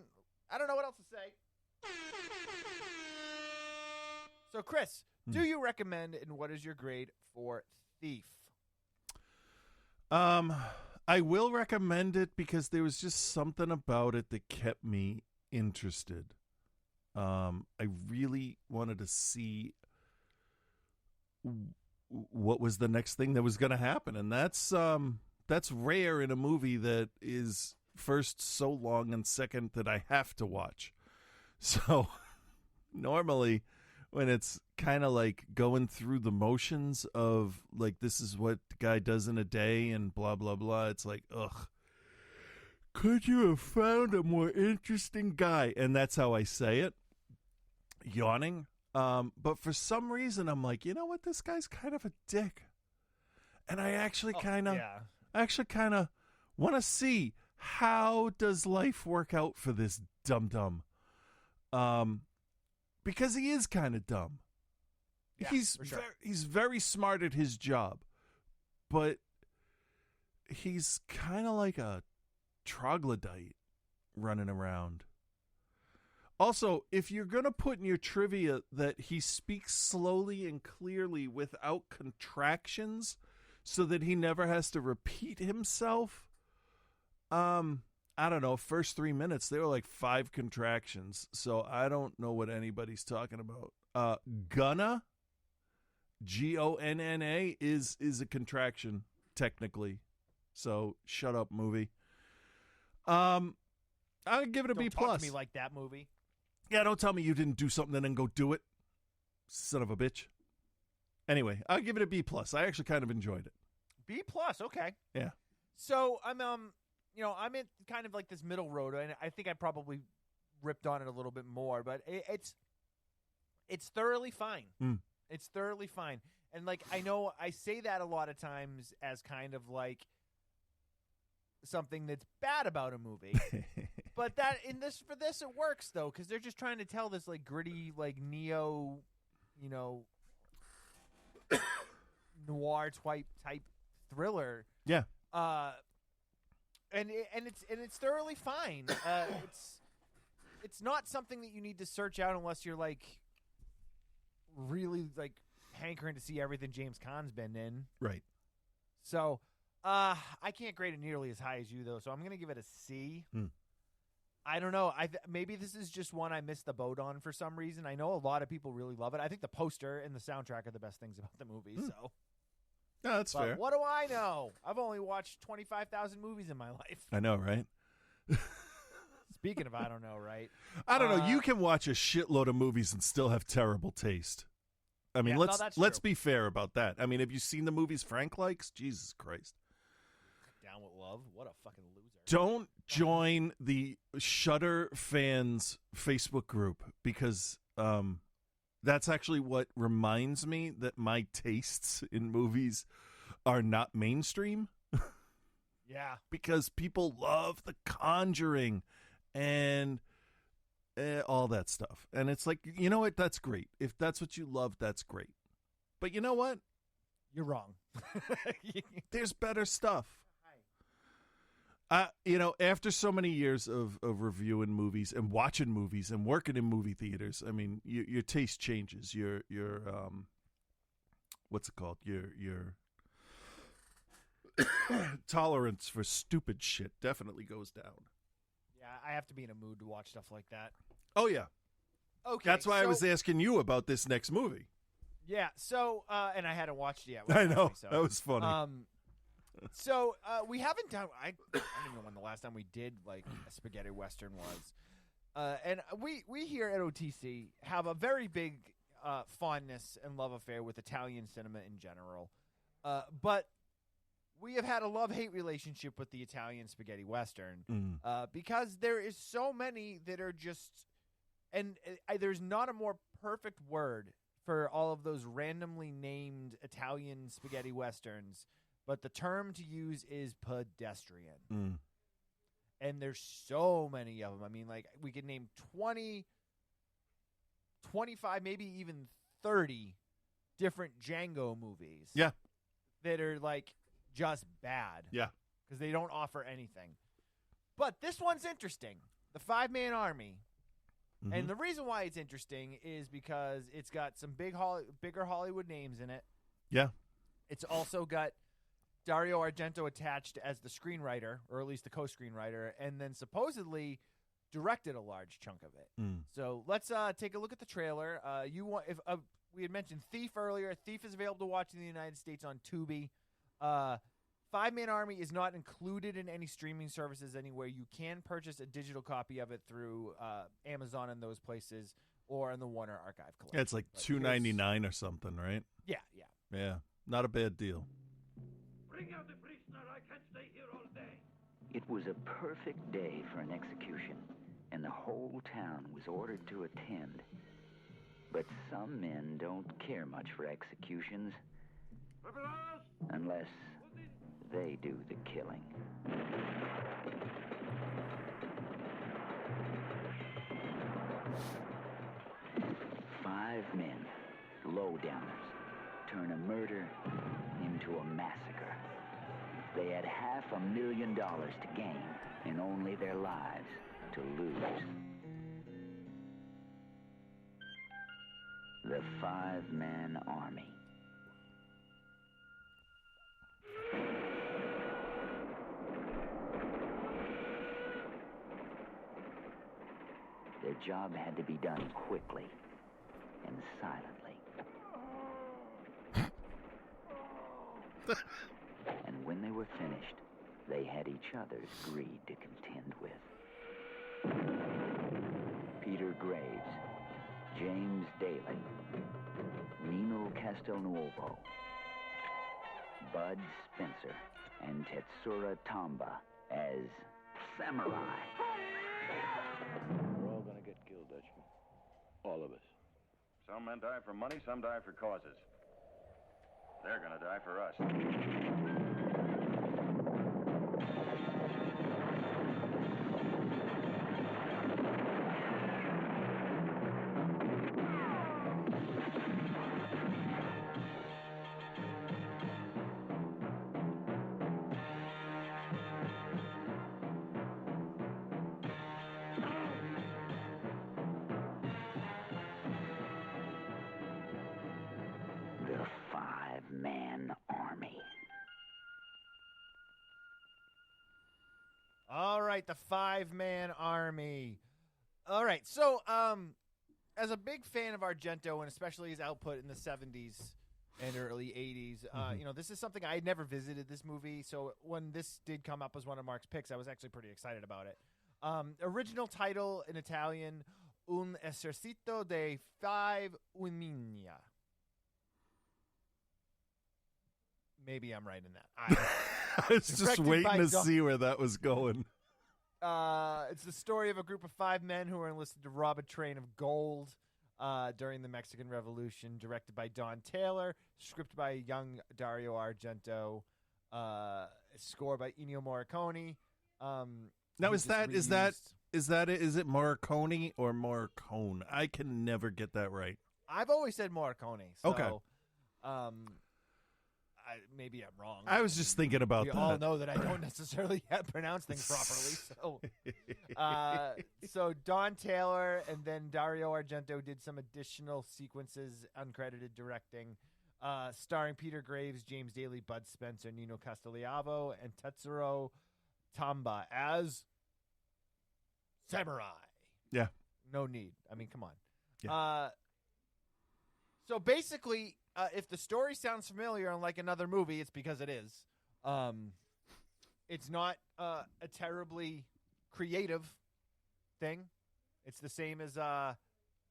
A: I don't know what else to say. So, Chris, do you recommend, and what is your grade for Thief?
B: I will recommend it because there was just something about it that kept me interested. I really wanted to see what was the next thing that was going to happen, and that's rare in a movie that is first so long and second that I have to watch. So normally when it's kind of like going through the motions of like, this is what the guy does in a day and blah, blah, blah. It's like, ugh, could you have found a more interesting guy? And that's how I say it, yawning. But for some reason, I'm like, you know what? This guy's kind of a dick. And I actually kind of want to see, how does life work out for this dum-dum? Because he is kind of dumb.
A: Yeah,
B: he's very smart at his job, but he's kind of like a troglodyte running around. Also, if you're going to put in your trivia that he speaks slowly and clearly without contractions so that he never has to repeat himself, I don't know, first 3 minutes, there were like 5 contractions. So I don't know what anybody's talking about. Gonna, Gonna is a contraction, technically. So shut up, movie. I'll give it a B+.
A: Don't talk to me like that, movie.
B: Yeah, don't tell me you didn't do something and then go do it. Son of a bitch. Anyway, I'll give it a B+. I actually kind of enjoyed it.
A: B+, okay.
B: Yeah.
A: So I'm I'm in kind of like this middle road, and I think I probably ripped on it a little bit more, but it's thoroughly fine. It's thoroughly fine. And like I know I say that a lot of times as kind of like something that's bad about a movie. But that for this it works though, because they're just trying to tell this like gritty, like neo, noir type thriller.
B: Yeah.
A: And it's thoroughly fine. It's not something that you need to search out unless you're like really like hankering to see everything James Caan's been in.
B: Right.
A: So I can't grade it nearly as high as you though, so I'm gonna give it a C. I don't know. Maybe this is just one I missed the boat on for some reason. I know a lot of people really love it. I think the poster and the soundtrack are the best things about the movie. So,
B: no, that's fair.
A: What do I know? I've only watched 25,000 movies in my life.
B: I know, right?
A: Speaking of, I don't know, right?
B: I don't know. You can watch a shitload of movies and still have terrible taste. I mean, let's be fair about that. I mean, have you seen the movies Frank likes? Jesus Christ.
A: Down with Love? What a fucking loser.
B: Don't join the Shudder fans Facebook group because that's actually what reminds me that my tastes in movies are not mainstream.
A: Yeah.
B: Because people love The Conjuring and all that stuff. And it's like, you know what? That's great. If that's what you love, that's great. But you know what?
A: You're wrong.
B: There's better stuff. After so many years of reviewing movies and watching movies and working in movie theaters, I mean, your taste changes. Your what's it called? Your tolerance for stupid shit definitely goes down.
A: Yeah, I have to be in a mood to watch stuff like that.
B: Oh yeah.
A: Okay.
B: That's why I was asking you about this next movie.
A: Yeah. So, and I hadn't watched it yet.
B: I know. That was funny.
A: So we haven't done. I don't even know when the last time we did like a spaghetti western was. And we here at OTC have a very big fondness and love affair with Italian cinema in general. But we have had a love-hate relationship with the Italian spaghetti western because there is so many that are just, and there's not a more perfect word for all of those randomly named Italian spaghetti westerns. But the term to use is pedestrian. And there's so many of them. I mean, like, we could name 20, 25, maybe even 30 different Django movies.
B: Yeah.
A: That are, like, just bad.
B: Yeah.
A: Because they don't offer anything. But this one's interesting. The Five-Man Army. Mm-hmm. And the reason why it's interesting is because it's got some bigger Hollywood names in it.
B: Yeah.
A: It's also got Dario Argento attached as the screenwriter, or at least the co-screenwriter, and then supposedly directed a large chunk of it. So let's take a look at the trailer. We had mentioned Thief earlier. Thief is available to watch in the United States on Tubi. Five-Man Army is not included in any streaming services anywhere. You can purchase a digital copy of it through Amazon and those places, or in the Warner Archive Collection.
B: Yeah, it's like $2.99 or something, right?
A: Yeah.
B: Yeah, not a bad deal.
G: Bring out the prisoner. I can't stay here all day.
H: It was a perfect day for an execution, and the whole town was ordered to attend. But some men don't care much for executions unless they do the killing. Five men, low-downers, turn a murder into a massacre. They had $500,000 to gain and only their lives to lose. The Five-Man Army. Their job had to be done quickly and silently. And when they were finished, they had each other's greed to contend with. Peter Graves, James Daly, Nino Castelnuovo, Bud Spencer, and Tetsura Tamba as Samurai.
I: We're all gonna get killed, Dutchman. All of us. Some men die for money, some die for causes. They're gonna die for us.
H: The Five-Man Army.
A: All right, the Five-Man Army. All right, so as a big fan of Argento and especially his output in the 70s and early 80s, you know, this is something I had never visited this movie, so when this did come up as one of Mark's picks, I was actually pretty excited about it. Original title in Italian, Un esercito de five uomini. Maybe I'm right in that.
B: I was just waiting to see where that was going.
A: It's the story of a group of 5 men who are enlisted to rob a train of gold during the Mexican Revolution. Directed by Don Taylor, script by young Dario Argento, score by Ennio Morricone.
B: Now is it Morricone or Morricone? I can never get that right.
A: I've always said Morricone. So,
B: okay.
A: Maybe I'm wrong.
B: I was just thinking about that.
A: We all know that I don't necessarily pronounce things properly. So Don Taylor and then Dario Argento did some additional sequences, uncredited directing, starring Peter Graves, James Daly, Bud Spencer, Nino Castelnuovo, and Tetsuro Tamba as Samurai.
B: Yeah.
A: No need. I mean, come on.
B: Yeah.
A: So basically, if the story sounds familiar and like another movie, it's because it is. It's not a terribly creative thing. It's the same as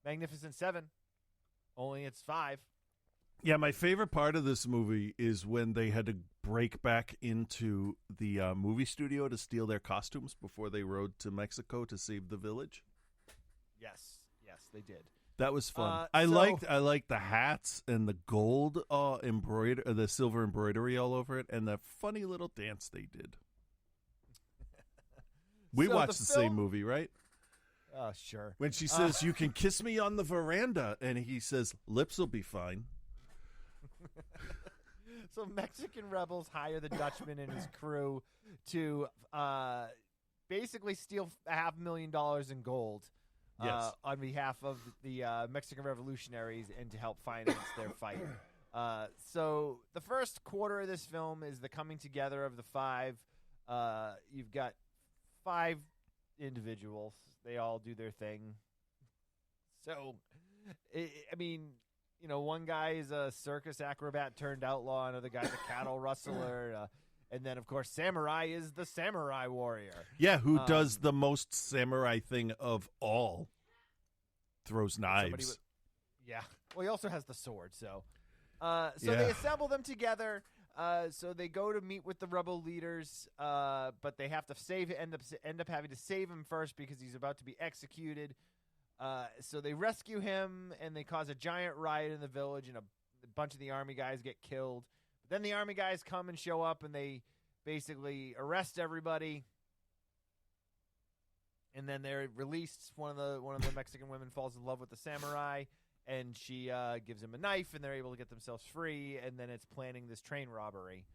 A: Magnificent Seven, only it's 5.
B: Yeah, my favorite part of this movie is when they had to break back into the movie studio to steal their costumes before they rode to Mexico to save the village.
A: Yes, they did.
B: That was fun. I liked the hats and the gold the silver embroidery all over it, and the funny little dance they did. We watched the same movie, right?
A: Oh, sure.
B: When she says, "You can kiss me on the veranda," and he says, "Lips will be fine."
A: So Mexican rebels hire the Dutchman and his crew to basically steal $500,000 in gold.
B: Yes.
A: On behalf of the Mexican revolutionaries and to help finance their fight. So the first quarter of this film is the coming together of the 5. You've got 5 individuals. They all do their thing. So, I mean, you know, one guy is a circus acrobat turned outlaw, another guy's a cattle rustler, and then, of course, Samurai is the samurai warrior.
B: Yeah, who does the most samurai thing of all. Throws knives.
A: Yeah. Well, he also has the sword, so. They assemble them together. So they go to meet with the rebel leaders, but they have to end up having to save him first because he's about to be executed. So they rescue him, and they cause a giant riot in the village, and a bunch of the army guys get killed. Then the army guys come and show up, and they basically arrest everybody. And then they're released. One of the Mexican women falls in love with the samurai, and she gives him a knife, and they're able to get themselves free. And then it's planning this train robbery,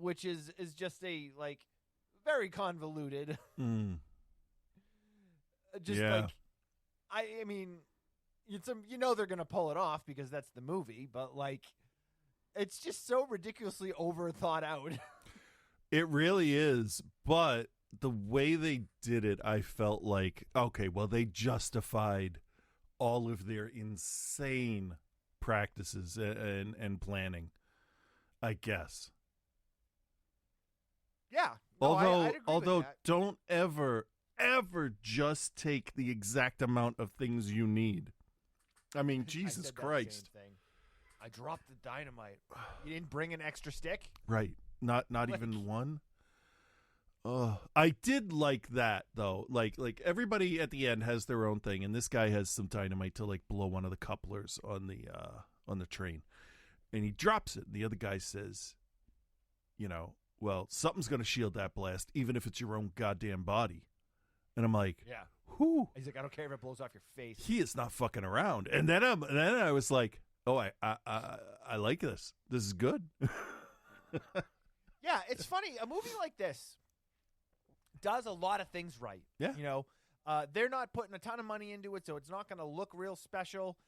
A: which is just a very convoluted.
B: Mm.
A: I mean, they're gonna pull it off because that's the movie, but like, it's just so ridiculously over thought out.
B: It really is, but the way they did it, I felt like, okay, well, they justified all of their insane practices and planning, I guess.
A: Yeah. No, I'd agree
B: although
A: with that.
B: don't ever just take the exact amount of things you need. I mean,
A: I
B: Jesus
A: said that
B: Christ.
A: same thing. I dropped the dynamite. You didn't bring an extra stick?
B: Right. Not even one. I did like that though. Like everybody at the end has their own thing, and this guy has some dynamite to like blow one of the couplers on the train, and he drops it. And the other guy says, well, something's going to shield that blast, even if it's your own goddamn body. And I'm like,
A: Yeah.
B: who?
A: He's like, I don't care if it blows off your face.
B: He is not fucking around. And then I was like, oh, I like this. This is good.
A: Yeah, it's funny. A movie like this does a lot of things right.
B: Yeah.
A: They're not putting a ton of money into it, so it's not going to look real special.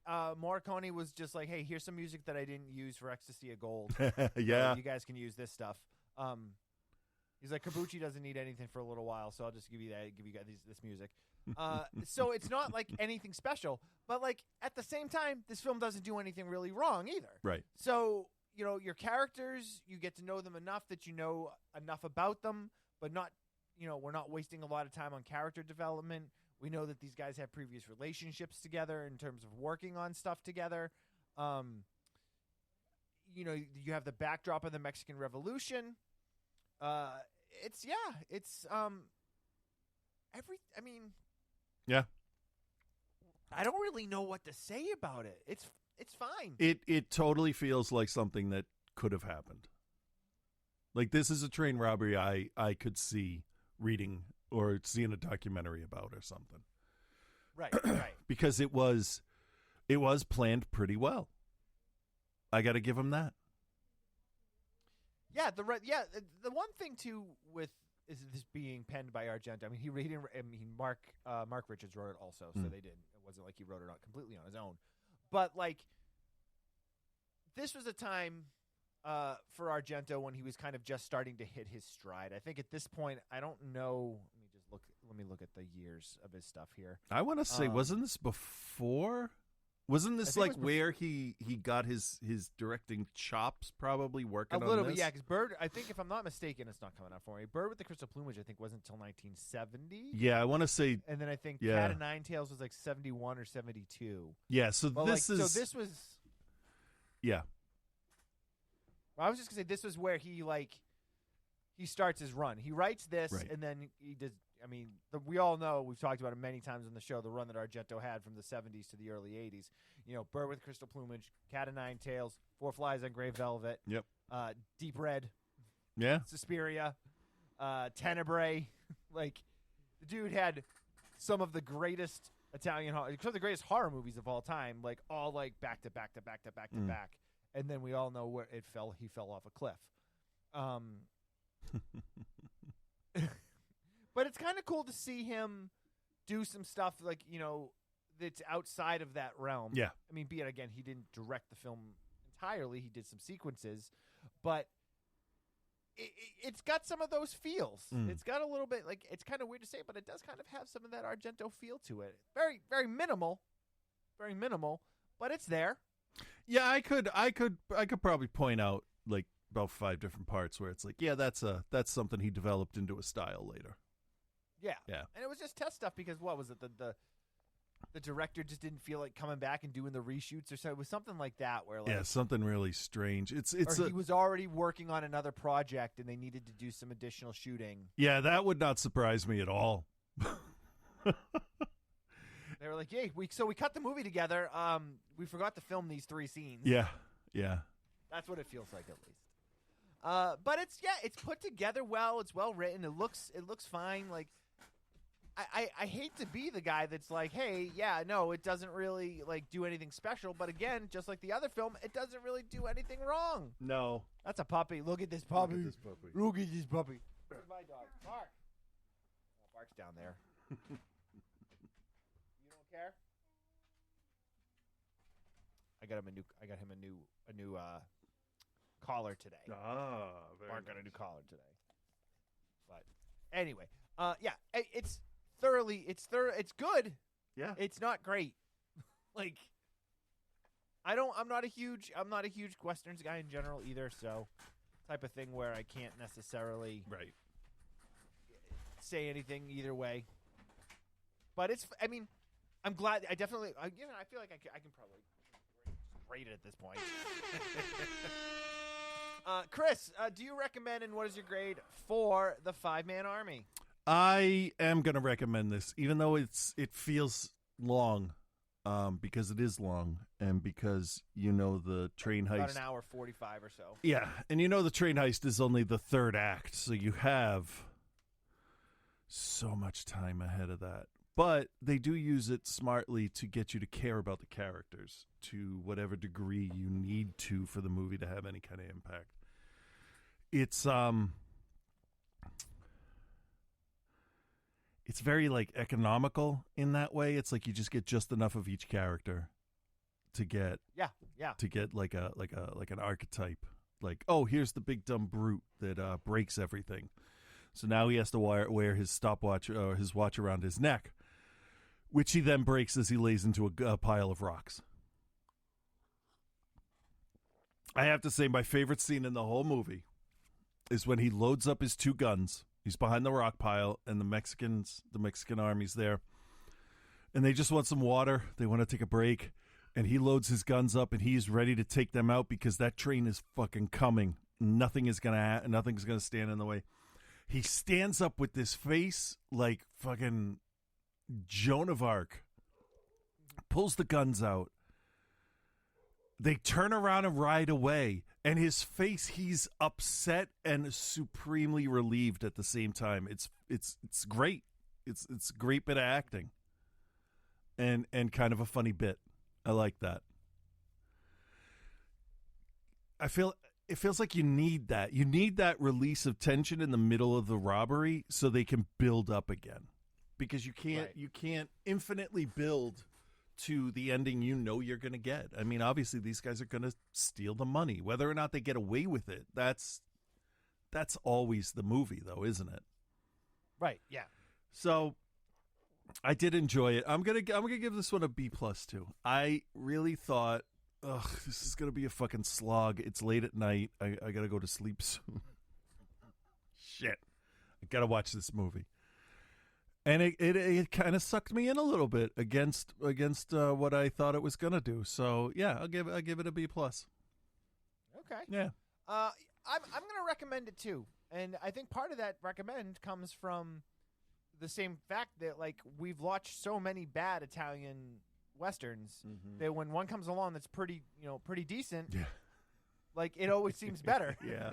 A: Morricone was just like, hey, here's some music that I didn't use for Ecstasy of Gold.
B: Yeah.
A: You guys can use this stuff. He's like, Kabuki doesn't need anything for a little while, so I'll just give you guys this music. So it's not like anything special, but like at the same time, this film doesn't do anything really wrong either.
B: Right.
A: So, your characters, you get to know them enough that you know enough about them, but not, we're not wasting a lot of time on character development. We know that these guys have previous relationships together in terms of working on stuff together. You have the backdrop of the Mexican Revolution.
B: Yeah.
A: I don't really know what to say about it. It's fine.
B: It totally feels like something that could have happened. Like, this is a train robbery I could see reading or seeing a documentary about or something.
A: Right, right.
B: Because it was planned pretty well. I got to give him that.
A: Yeah, the one thing too with is this being penned by Argento. I mean, Mark Richards wrote it also, so they did. It wasn't like he wrote it out completely on his own. But like, this was a time for Argento when he was kind of just starting to hit his stride. I think at this point, I don't know. Let me look at the years of his stuff here. I
B: want to say, wasn't this before? Wasn't this like where he got his directing chops? Probably working
A: a little
B: on
A: bit,
B: this?
A: yeah. Because Bird, I think if I'm not mistaken, it's not coming up for me. Bird with the Crystal Plumage, I think, wasn't until 1970.
B: Yeah, I want to say,
A: and then I think Cat of Nine Tails was like 71 or 72.
B: Yeah, so this
A: was.
B: Yeah.
A: Well, I was just gonna say this was where he starts his run. He writes this,
B: right.
A: And then he does. I mean, we all know, we've talked about it many times on the show, the run that Argento had from the 70s to the early 80s. Bird with Crystal Plumage, Cat of Nine Tails, Four Flies on Grey Velvet,
B: yep,
A: Deep Red,
B: yeah,
A: Suspiria, Tenebrae. Like, the dude had some of the greatest some of the greatest horror movies of all time, like all like back to back to back to back to back. And then we all know where he fell off a cliff. But it's kind of cool to see him do some stuff like, that's outside of that realm.
B: Yeah.
A: I mean, be it, again, he didn't direct the film entirely. He did some sequences. But it's got some of those feels. It's got a little bit, like, it's kind of weird to say, but it does kind of have some of that Argento feel to it. Very, very minimal. Very minimal. But it's there.
B: Yeah, I could probably point out, like, about 5 different parts where it's like, yeah, that's something he developed into a style later.
A: Yeah. And it was just test stuff because what was it? The director just didn't feel like coming back and doing the reshoots or so. It was something like that where, like,
B: yeah, something really strange. It's
A: he was already working on another project and they needed to do some additional shooting.
B: Yeah, that would not surprise me at all.
A: They were like, "Hey, we cut the movie together. We forgot to film these 3 scenes."
B: Yeah.
A: That's what it feels like, at least. But it's put together well. It's well written. It looks fine. Like, I hate to be the guy that's like, hey, yeah, no, it doesn't really like do anything special. But again, just like the other film, it doesn't really do anything wrong.
B: No,
A: that's a puppy. Look at this puppy.
B: Look at this puppy.
A: Look at this puppy. Where's my dog? Bark. Oh, Bark's down there. You don't care? I got him a new collar today. Mark got a new collar today. But anyway, it's good.
B: Yeah.
A: It's not great. Like, I'm not a huge Westerns guy in general either, so type of thing where I can't necessarily say anything either way. But I'm glad. I definitely, I feel like I can probably rate it at this point. Chris, do you recommend, and what is your grade for the 5-Man Army?
B: I am going to recommend this, even though it feels long, because it is long, and because the train heist.
A: About an hour 45 or so.
B: Yeah, and the train heist is only the third act, so you have so much time ahead of that. But they do use it smartly to get you to care about the characters to whatever degree you need to for the movie to have any kind of impact. It's very like economical in that way. It's like you just get just enough of each character to get to get like an archetype. Like, oh, here's the big dumb brute that breaks everything. So now he has to wear his stopwatch or his watch around his neck, which he then breaks as he lays into a pile of rocks. I have to say my favorite scene in the whole movie is when he loads up his 2 guns. He's behind the rock pile, and the Mexican army's there. And they just want some water. They want to take a break. And he loads his guns up, and he's ready to take them out because that train is fucking coming. Nothing's gonna stand in the way. He stands up with this face like fucking Joan of Arc, pulls the guns out. They turn around and ride away, and his face, he's upset and supremely relieved at the same time. It's great. It's a great bit of acting, and kind of a funny bit. I like that. It feels like you need that. You need that release of tension in the middle of the robbery so they can build up again. Because you can't infinitely build to the ending you're going to get. I mean, obviously these guys are going to steal the money. Whether or not they get away with it, that's always the movie though, isn't it?
A: Right, yeah.
B: So I did enjoy it. I'm going to give this one a B+ too. I really thought, this is going to be a fucking slog. It's late at night. I got to go to sleep soon. Shit. I got to watch this movie. And it kind of sucked me in a little bit against what I thought it was gonna do. So yeah, I'll give it a B+.
A: Okay.
B: Yeah.
A: I'm gonna recommend it too, and I think part of that recommend comes from the same fact that like we've watched so many bad Italian westerns that when one comes along that's pretty decent, like it always seems better.
B: Yeah.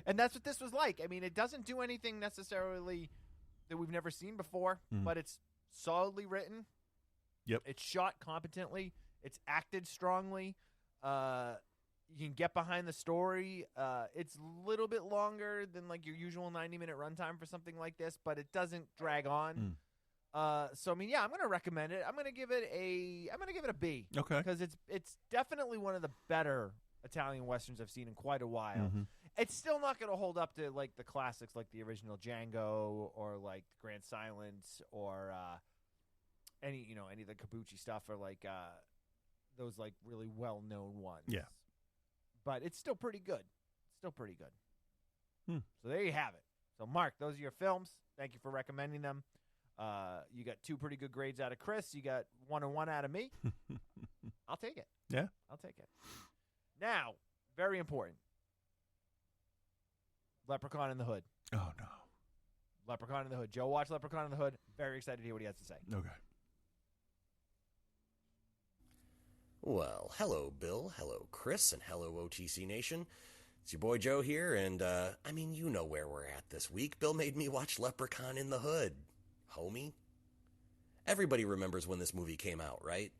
A: And that's what this was like. I mean, it doesn't do anything necessarily that we've never seen before, but it's solidly written.
B: Yep.
A: It's shot competently. It's acted strongly. You can get behind the story. It's a little bit longer than like your usual 90-minute runtime for something like this, but it doesn't drag on. So I mean, yeah, I'm going to recommend it. I'm going to give it a B.
B: Okay.
A: Because it's definitely one of the better Italian westerns I've seen in quite a while. It's still not going to hold up to like the classics, like the original Django or like Grand Silence or any of the Kabuki stuff or like those like really well known ones.
B: Yeah,
A: but it's still pretty good. So there you have it. So Mark, those are your films. Thank you for recommending them. You got 2 pretty good grades out of Chris. You got 1 and 1 out of me. I'll take it.
B: Yeah,
A: I'll take it. Now, very important. Leprechaun in the Hood.
B: Oh, no.
A: Leprechaun in the Hood. Joe watched Leprechaun in the Hood. Very excited to hear what he has to say.
B: Okay.
J: Well, hello, Bill. Hello, Chris. And hello, OTC Nation. It's your boy Joe here. And, I mean, you know where we're at this week. Bill made me watch Leprechaun in the Hood. Homie. Everybody remembers when this movie came out, right?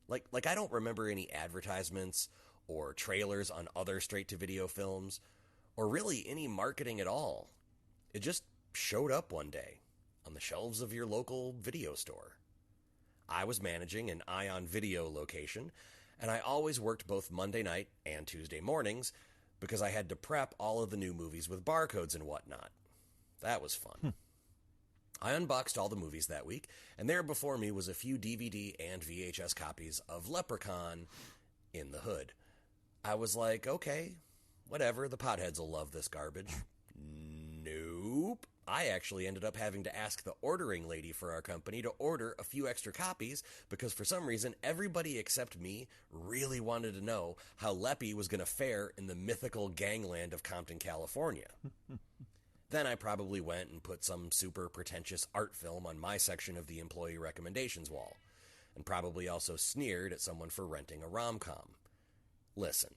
J: Like I don't remember any advertisements or trailers on other straight-to-video films, or really any marketing at all. It just showed up one day on the shelves of your local video store. I was managing an Ion Video location, and I always worked both Monday night and Tuesday mornings because I had to prep all of the new movies with barcodes and whatnot. That was fun. I unboxed all the movies that week, and there before me was a few DVD and VHS copies of Leprechaun in the Hood. I was like, okay, whatever, the potheads will love this garbage. Nope. I actually ended up having to ask the ordering lady for our company to order a few extra copies because for some reason everybody except me really wanted to know how Leppy was going to fare in the mythical gangland of Compton, California. Then I probably went and put some super pretentious art film on my section of the employee recommendations wall, and probably also sneered at someone for renting a rom-com. Listen,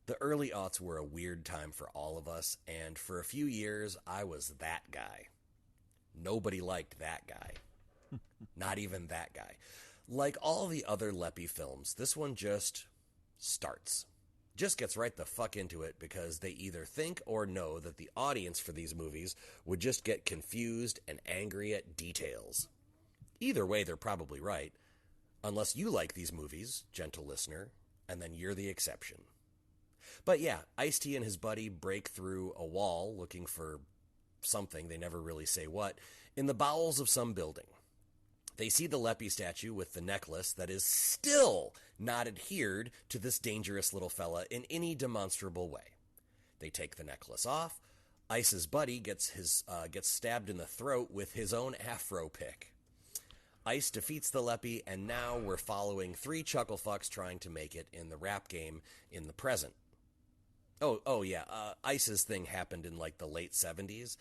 J: the early aughts were a weird time for all of us, and for a few years, I was that guy. Nobody liked that guy. Not even that guy. Like all the other Leppy films, this one just starts. Just gets right the fuck into it because they either think or know that the audience for these movies would just get confused and angry at details. Either way, they're probably right. Unless you like these movies, gentle listener, and then you're the exception. But yeah, Ice-T and his buddy break through a wall looking for something, they never really say what, in the bowels of some building. They see the Leppy statue with the necklace that is still not adhered to this dangerous little fella in any demonstrable way. They take the necklace off. Ice's buddy gets stabbed in the throat with his own afro pick. Ice defeats the Leppy, and now we're following 3 chuckle fucks trying to make it in the rap game in the present. Oh yeah, Ice's thing happened in like the late 70s.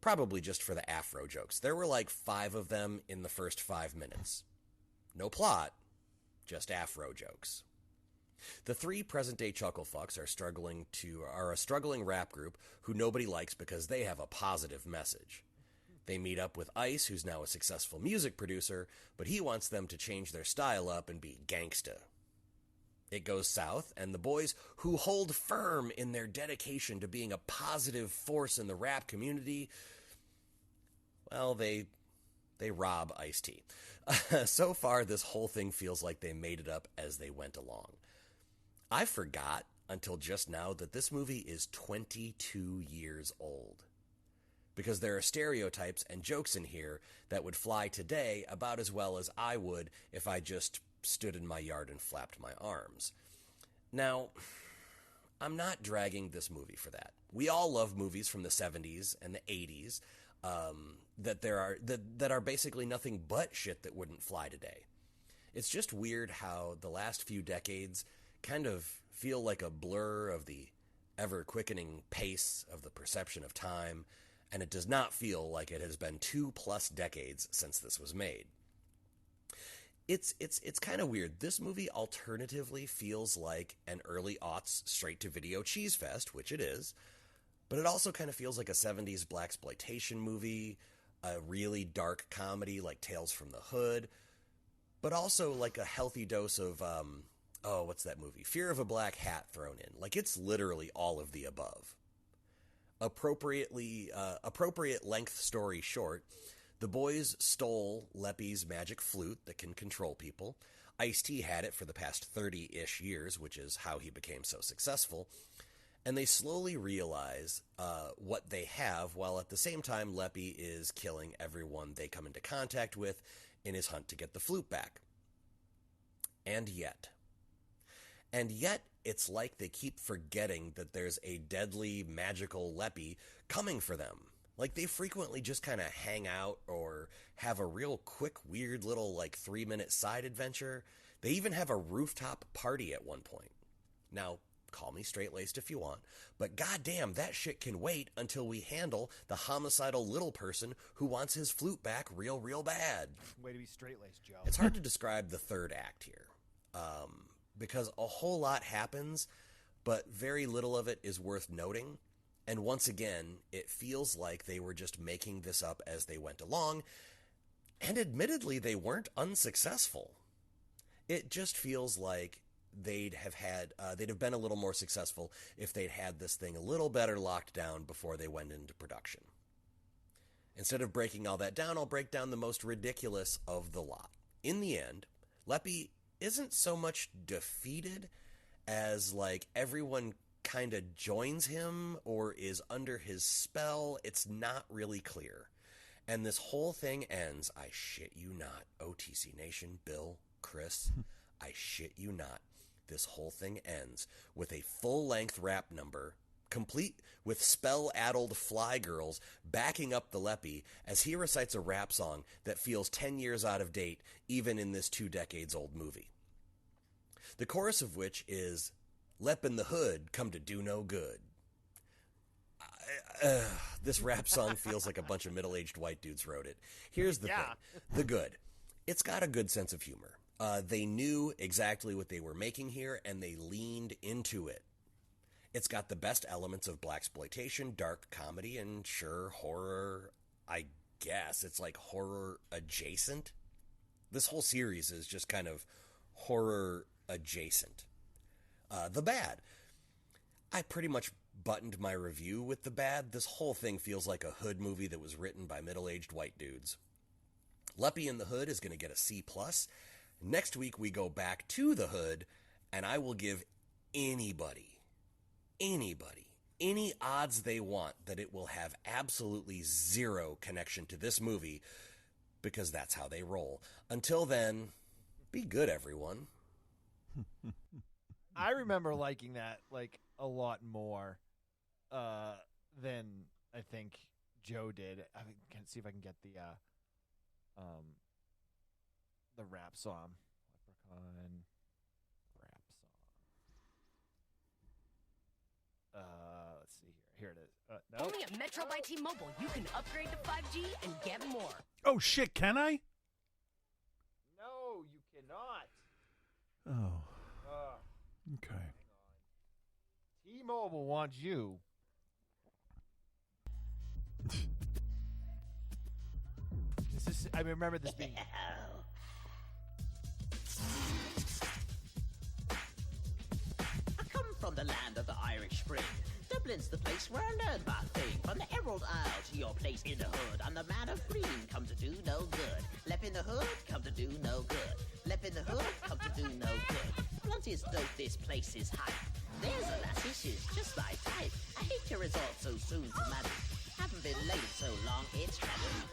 J: Probably just for the afro jokes. There were like 5 of them in the first 5 minutes. No plot, just afro jokes. The 3 present-day chuckle fucks are a struggling rap group who nobody likes because they have a positive message. They meet up with Ice, who's now a successful music producer, but he wants them to change their style up and be gangsta. It goes south, and the boys who hold firm in their dedication to being a positive force in the rap community, well, they rob Ice-T. So far, this whole thing feels like they made it up as they went along. I forgot until just now that this movie is 22 years old. Because there are stereotypes and jokes in here that would fly today about as well as I would if I just stood in my yard and flapped my arms. Now, I'm not dragging this movie for that. We all love movies from the 70s and the 80s that are basically nothing but shit that wouldn't fly today. It's just weird how the last few decades kind of feel like a blur of the ever-quickening pace of the perception of time, and it does not feel like it has been 2+ decades since this was made. It's kind of weird. This movie alternatively feels like an early aughts straight-to-video cheese fest, which it is, but it also kind of feels like a 70s blaxploitation movie, a really dark comedy like Tales from the Hood, but also like a healthy dose of, what's that movie? Fear of a Black Hat thrown in. Like, it's literally all of the above. Appropriate length story short, the boys stole Leppy's magic flute that can control people. Ice-T had it for the past 30-ish years, which is how he became so successful. And they slowly realize what they have, while at the same time Leppy is killing everyone they come into contact with in his hunt to get the flute back. And yet, it's like they keep forgetting that there's a deadly, magical Leppy coming for them. Like, they frequently just kind of hang out or have a real quick, weird little, 3-minute side adventure. They even have a rooftop party at one point. Now, call me straight-laced if you want, but goddamn, that shit can wait until we handle the homicidal little person who wants his flute back real, real bad.
A: Way to be straight-laced, Joe.
J: It's hard to describe the third act here, because a whole lot happens, but very little of it is worth noting. And once again, it feels like they were just making this up as they went along, and admittedly, they weren't unsuccessful. It just feels like they'd have been a little more successful if they'd had this thing a little better locked down before they went into production. Instead of breaking all that down, I'll break down the most ridiculous of the lot. In the end, Leppy isn't so much defeated as, like, everyone kind of joins him or is under his spell. It's not really clear. And this whole thing ends, I shit you not, OTC Nation, Bill, Chris, I shit you not. This whole thing ends with a full-length rap number, complete with spell-addled fly girls backing up the Leppy as he recites a rap song that feels 10 years out of date, even in this 2 decades old movie. The chorus of which is, Lep in the hood come to do no good. This rap song feels like a bunch of middle-aged white dudes wrote it. Here's the thing. The good. It's got a good sense of humor. They knew exactly what they were making here, and they leaned into it. It's got the best elements of blaxploitation, dark comedy, and sure, horror. I guess it's like horror adjacent. This whole series is just kind of horror adjacent. The bad. I pretty much buttoned my review with the bad. This whole thing feels like a hood movie that was written by middle-aged white dudes. Leppy in the Hood is going to get a C+. Next week we go back to the hood, and I will give anybody, any odds they want that it will have absolutely zero connection to this movie, because that's how they roll. Until then, be good, everyone.
A: I remember liking that like a lot more than I think Joe did. I can see if I can get the rap song. Leprechaun rap song. Let's see here. Here it is. Nope.
K: Only at Metro by T-Mobile, you can upgrade to 5G and get more.
B: Oh, shit, can I?
A: No, you cannot.
B: Oh. Okay.
A: T-Mobile wants you. I remember this being.
L: I come from the land of the Irish Spring. Dublin's the place where I learned my thing. From the Emerald Isle to your place in the hood. I'm the man of green, come to do no good. Left in the hood, come to do no good. Left in the hood, come to do no good. Blunt is dope, this place is hype. There's a lassie, she's just my type. I hate to resort so soon to marry. Haven't been late so long, it's tragic.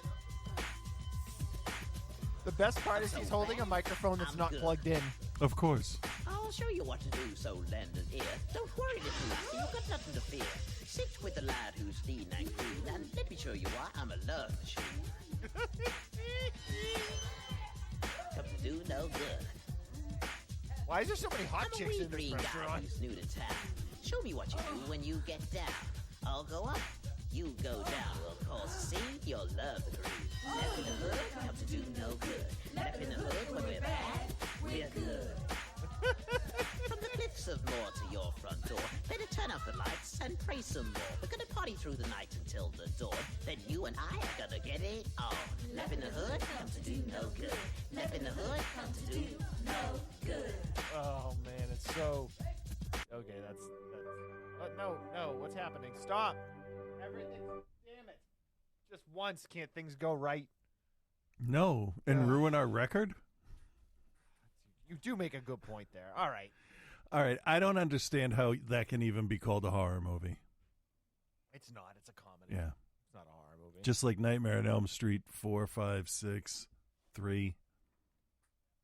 A: The best part is he's holding a microphone that's not plugged in.
B: Of course.
L: I'll show you what to do, so lend an ear. Don't worry, little lassie, you've got nothing to fear. Sit with the lad who's lean and green, and let me show you why I'm a love machine. Come to do no good.
A: Why is there so many hot
L: I'm
A: chicks
L: a wee
A: in this
L: green guy
A: restaurant?
L: who's new to town. Show me what you do when you get down. I'll go up, you go down. We'll cause a scene, you'll love the groove. Left in the hood, come to do no good. Left in the hood, when we're bad, we're good. From the cliffs of Moor to your front door, better turn up the lights and pray some more. We're gonna party through the night until the dawn. Then you and I are gonna get it on. Left in the hood, come to do no good. Left in the hood, come to do no good.
A: Oh man, it's so. Okay, that's. No, what's happening? Stop! Everything. Damn it! Just once, can't things go right?
B: No, and ruin our record?
A: You do make a good point there. All right.
B: All right, I don't understand how that can even be called a horror movie.
A: It's not. It's a comedy.
B: Yeah.
A: It's not a horror movie.
B: Just like Nightmare on Elm Street 4, 5, 6, 3.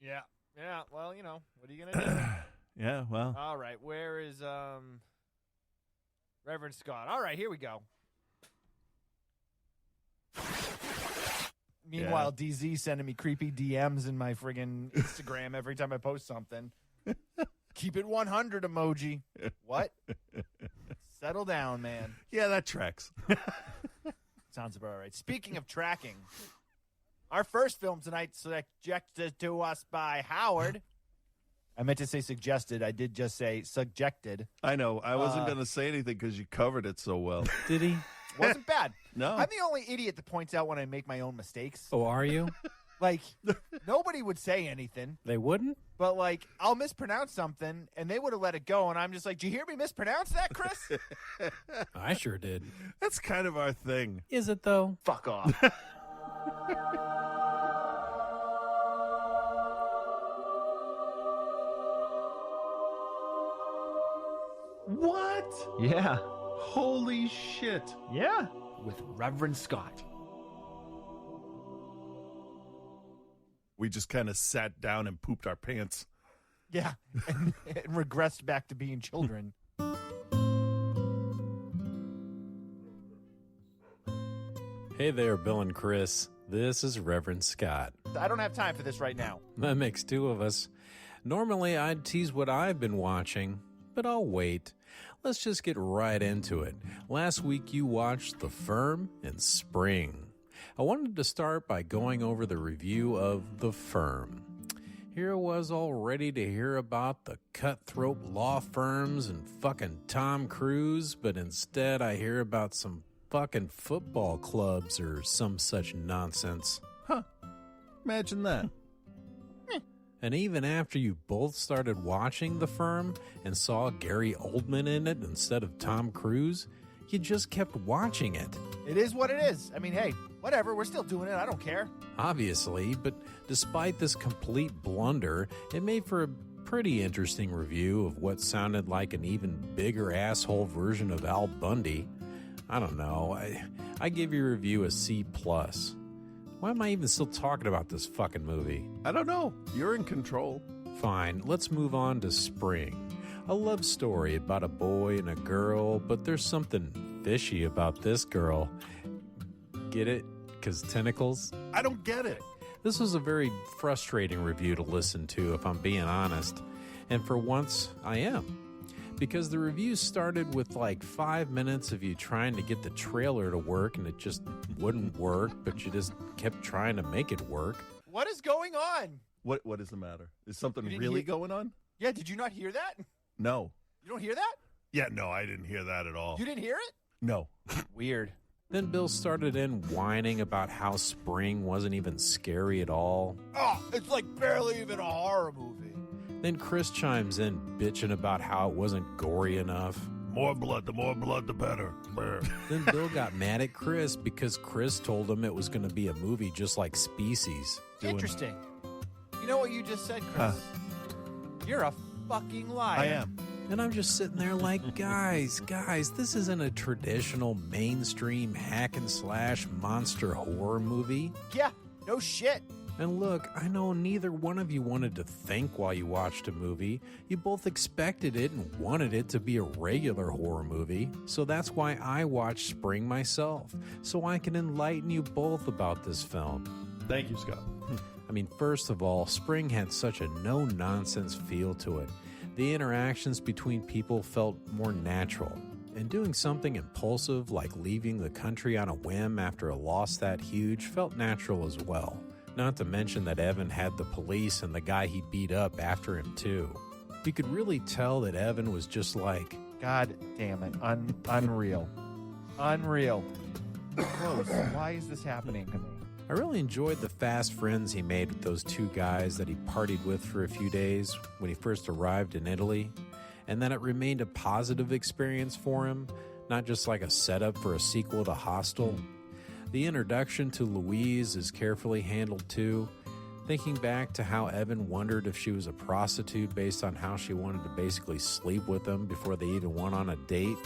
A: Yeah. Yeah. Well, you know, what are you gonna do?
B: Yeah. Well.
A: All right. Where is Reverend Scott? All right. Here we go. Meanwhile, DZ sending me creepy DMs in my friggin' Instagram every time I post something. Keep it 100 emoji. What? Settle down, man.
B: Yeah, that tracks.
A: Sounds about right. Speaking of tracking, our first film tonight suggested to us by Howard. I meant to say suggested. I did just say subjected.
B: I know. I wasn't going to say anything because you covered it so well.
M: Did he?
A: Wasn't bad.
B: No.
A: I'm the only idiot that points out when I make my own mistakes.
M: Oh, are you?
A: Like, nobody would say anything.
M: They wouldn't?
A: But, like, I'll mispronounce something, and they would have let it go, and I'm just like, did you hear me mispronounce that, Chris?
M: I sure did.
B: That's kind of our thing.
M: Is it, though?
A: Fuck off.
B: What?
N: Yeah.
B: Holy shit.
N: Yeah. With Reverend Scott.
B: We just kind of sat down and pooped our pants.
A: Yeah, and regressed back to being children.
M: Hey there, Bill and Chris. This is Reverend Scott.
A: I don't have time for this right now.
M: That makes two of us. Normally, I'd tease what I've been watching, but I'll wait. Let's just get right into it. Last week, you watched The Firm and Spring. I wanted to start by going over the review of The Firm. Here I was all ready to hear about the cutthroat law firms and fucking Tom Cruise, but instead I hear about some fucking football clubs or some such nonsense.
B: Huh. Imagine that.
M: And even after you both started watching The Firm and saw Gary Oldman in it instead of Tom Cruise, you just kept watching it.
A: It is what it is. I mean, hey, whatever. We're still doing it. I don't care.
M: Obviously, but despite this complete blunder, it made for a pretty interesting review of what sounded like an even bigger asshole version of Al Bundy. I don't know. I gave your review a C+. Why am I even still talking about this fucking movie?
B: I don't know. You're in control.
M: Fine, let's move on to Spring. A love story about a boy and a girl, but there's something fishy about this girl. Get it? 'Cause tentacles?
B: I don't get it.
M: This was a very frustrating review to listen to, if I'm being honest. And for once, I am. Because the review started with like 5 minutes of you trying to get the trailer to work, and it just wouldn't work, but you just kept trying to make it work.
A: What is going on?
B: What is the matter? Is something really going on?
A: Yeah, did you not hear that?
B: No.
A: You don't hear that?
B: Yeah, no, I didn't hear that at all.
A: You didn't hear it?
B: No.
A: Weird.
M: Then Bill started in whining about how Spring wasn't even scary at all.
A: Oh, it's like barely even a horror movie.
M: Then Chris chimes in bitching about how it wasn't gory enough.
B: More blood, the better.
M: Then Bill got mad at Chris because Chris told him it was going to be a movie just like Species.
A: Interesting. You know what you just said, Chris? You're a fucking liar.
B: I am.
M: And I'm just sitting there like, guys, this isn't a traditional mainstream hack and slash monster horror movie.
A: Yeah, no shit.
M: And look, I know neither one of you wanted to think while you watched a movie. You both expected it and wanted it to be a regular horror movie. So that's why I watched Spring myself, so I can enlighten you both about this film.
B: Thank you, Scott.
M: I mean, first of all, Spring had such a no-nonsense feel to it. The interactions between people felt more natural. And doing something impulsive like leaving the country on a whim after a loss that huge felt natural as well. Not to mention that Evan had the police and the guy he beat up after him too. You could really tell that Evan was just like,
A: God damn it, unreal. Unreal. Close. Why is this happening to me?
M: I really enjoyed the fast friends he made with those two guys that he partied with for a few days when he first arrived in Italy, and that it remained a positive experience for him, not just like a setup for a sequel to Hostel. The introduction to Louise is carefully handled too. Thinking back to how Evan wondered if she was a prostitute based on how she wanted to basically sleep with him before they even went on a date.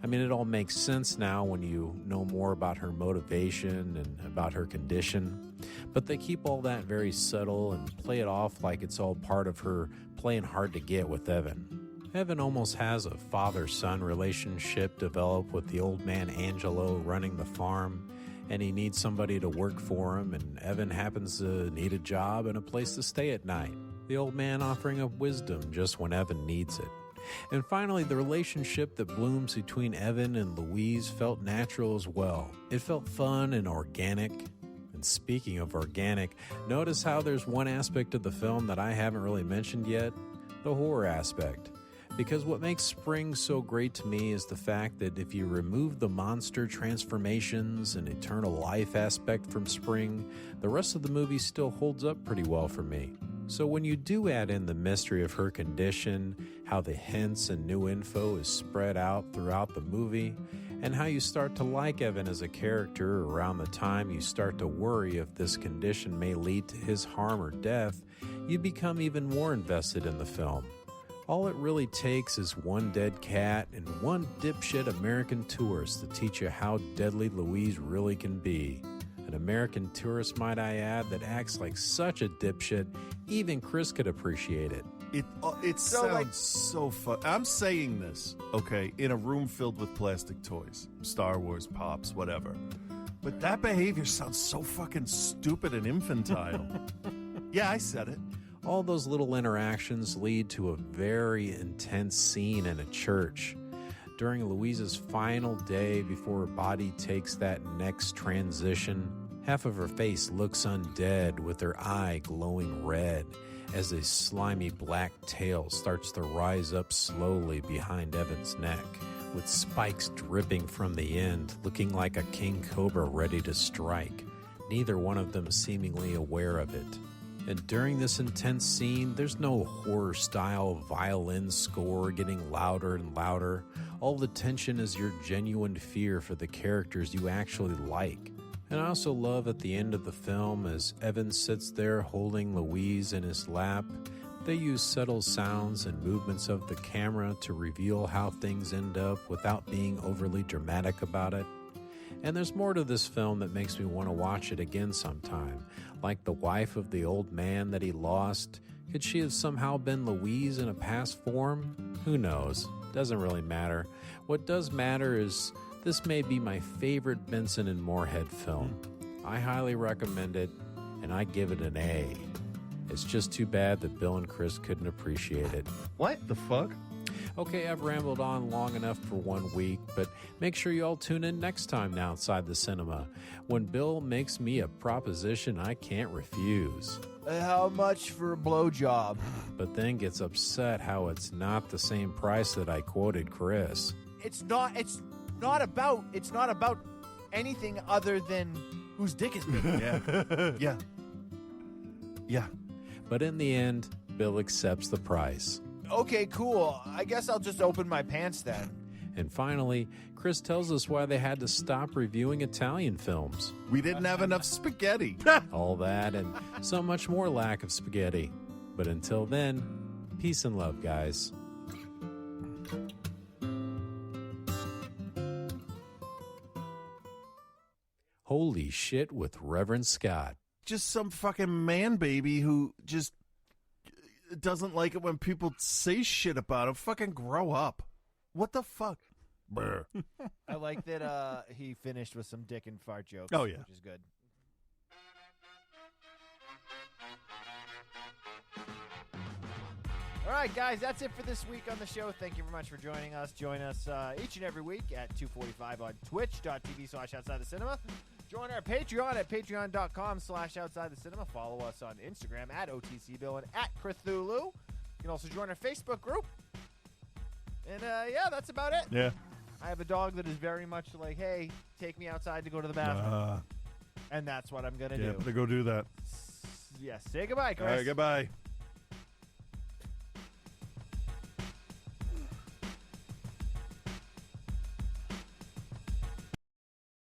M: I mean, it all makes sense now when you know more about her motivation and about her condition. But they keep all that very subtle and play it off like it's all part of her playing hard to get with Evan. Evan almost has a father-son relationship developed with the old man Angelo running the farm, and he needs somebody to work for him, and Evan happens to need a job and a place to stay at night. The old man offering up wisdom just when Evan needs it. And finally, the relationship that blooms between Evan and Louise felt natural as well. It felt fun and organic. And speaking of organic, notice how there's one aspect of the film that I haven't really mentioned yet, the horror aspect. Because what makes Spring so great to me is the fact that if you remove the monster transformations and eternal life aspect from Spring, the rest of the movie still holds up pretty well for me. So when you do add in the mystery of her condition, how the hints and new info is spread out throughout the movie, and how you start to like Evan as a character around the time you start to worry if this condition may lead to his harm or death, you become even more invested in the film. All it really takes is one dead cat and one dipshit American tourist to teach you how deadly Louise really can be. An American tourist, might I add, that acts like such a dipshit, even Chris could appreciate it.
B: It sounds so fun. I'm saying this, okay, in a room filled with plastic toys. Star Wars, Pops, whatever. But that behavior sounds so fucking stupid and infantile. Yeah, I said it.
M: All those little interactions lead to a very intense scene in a church. During Louise's final day before her body takes that next transition, half of her face looks undead with her eye glowing red as a slimy black tail starts to rise up slowly behind Evan's neck, with spikes dripping from the end, looking like a king cobra ready to strike, neither one of them seemingly aware of it. And during this intense scene, there's no horror-style violin score getting louder and louder. All the tension is your genuine fear for the characters you actually like. And I also love at the end of the film, as Evan sits there holding Louise in his lap, they use subtle sounds and movements of the camera to reveal how things end up without being overly dramatic about it. And there's more to this film that makes me want to watch it again sometime. Like the wife of the old man that he lost. Could she have somehow been Louise in a past form? Who knows? Doesn't really matter. What does matter is this may be my favorite Benson and Moorhead film. I highly recommend it, and I give it an A. It's just too bad that Bill and Chris couldn't appreciate it.
B: What the fuck?
M: Okay, I've rambled on long enough for 1 week, but make sure you all tune in next time to Outside the Cinema, when Bill makes me a proposition I can't refuse.
A: How much for a blowjob?
M: But then gets upset how it's not the same price that I quoted Chris.
A: It's not about anything other than whose dick is big.
B: Yeah.
M: But in the end, Bill accepts the price.
A: Okay, cool. I guess I'll just open my pants then.
M: And finally, Chris tells us why they had to stop reviewing Italian films.
B: We didn't have enough spaghetti.
M: All that and so much more lack of spaghetti. But until then, peace and love, guys. Holy shit with Reverend Scott.
B: Just some fucking man baby who just doesn't like it when people say shit about him. Fucking grow up. What the fuck? Brr.
A: I like that he finished with some dick and fart jokes.
B: Oh, yeah.
A: Which is good. All right, guys, that's it for this week on the show. Thank you very much for joining us. Join us each and every week at 2:45 on twitch.tv/outsidethecinema. Join our Patreon at patreon.com/outsidethecinema. Follow us on Instagram at OTCBill and at Cthulhu. You can also join our Facebook group. And, yeah, that's about it.
B: Yeah.
A: I have a dog that is very much like, hey, take me outside to go to the bathroom. And that's what I'm going to do.
B: Yeah, go do that.
A: Yes. Say goodbye, Chris.
B: All right, goodbye.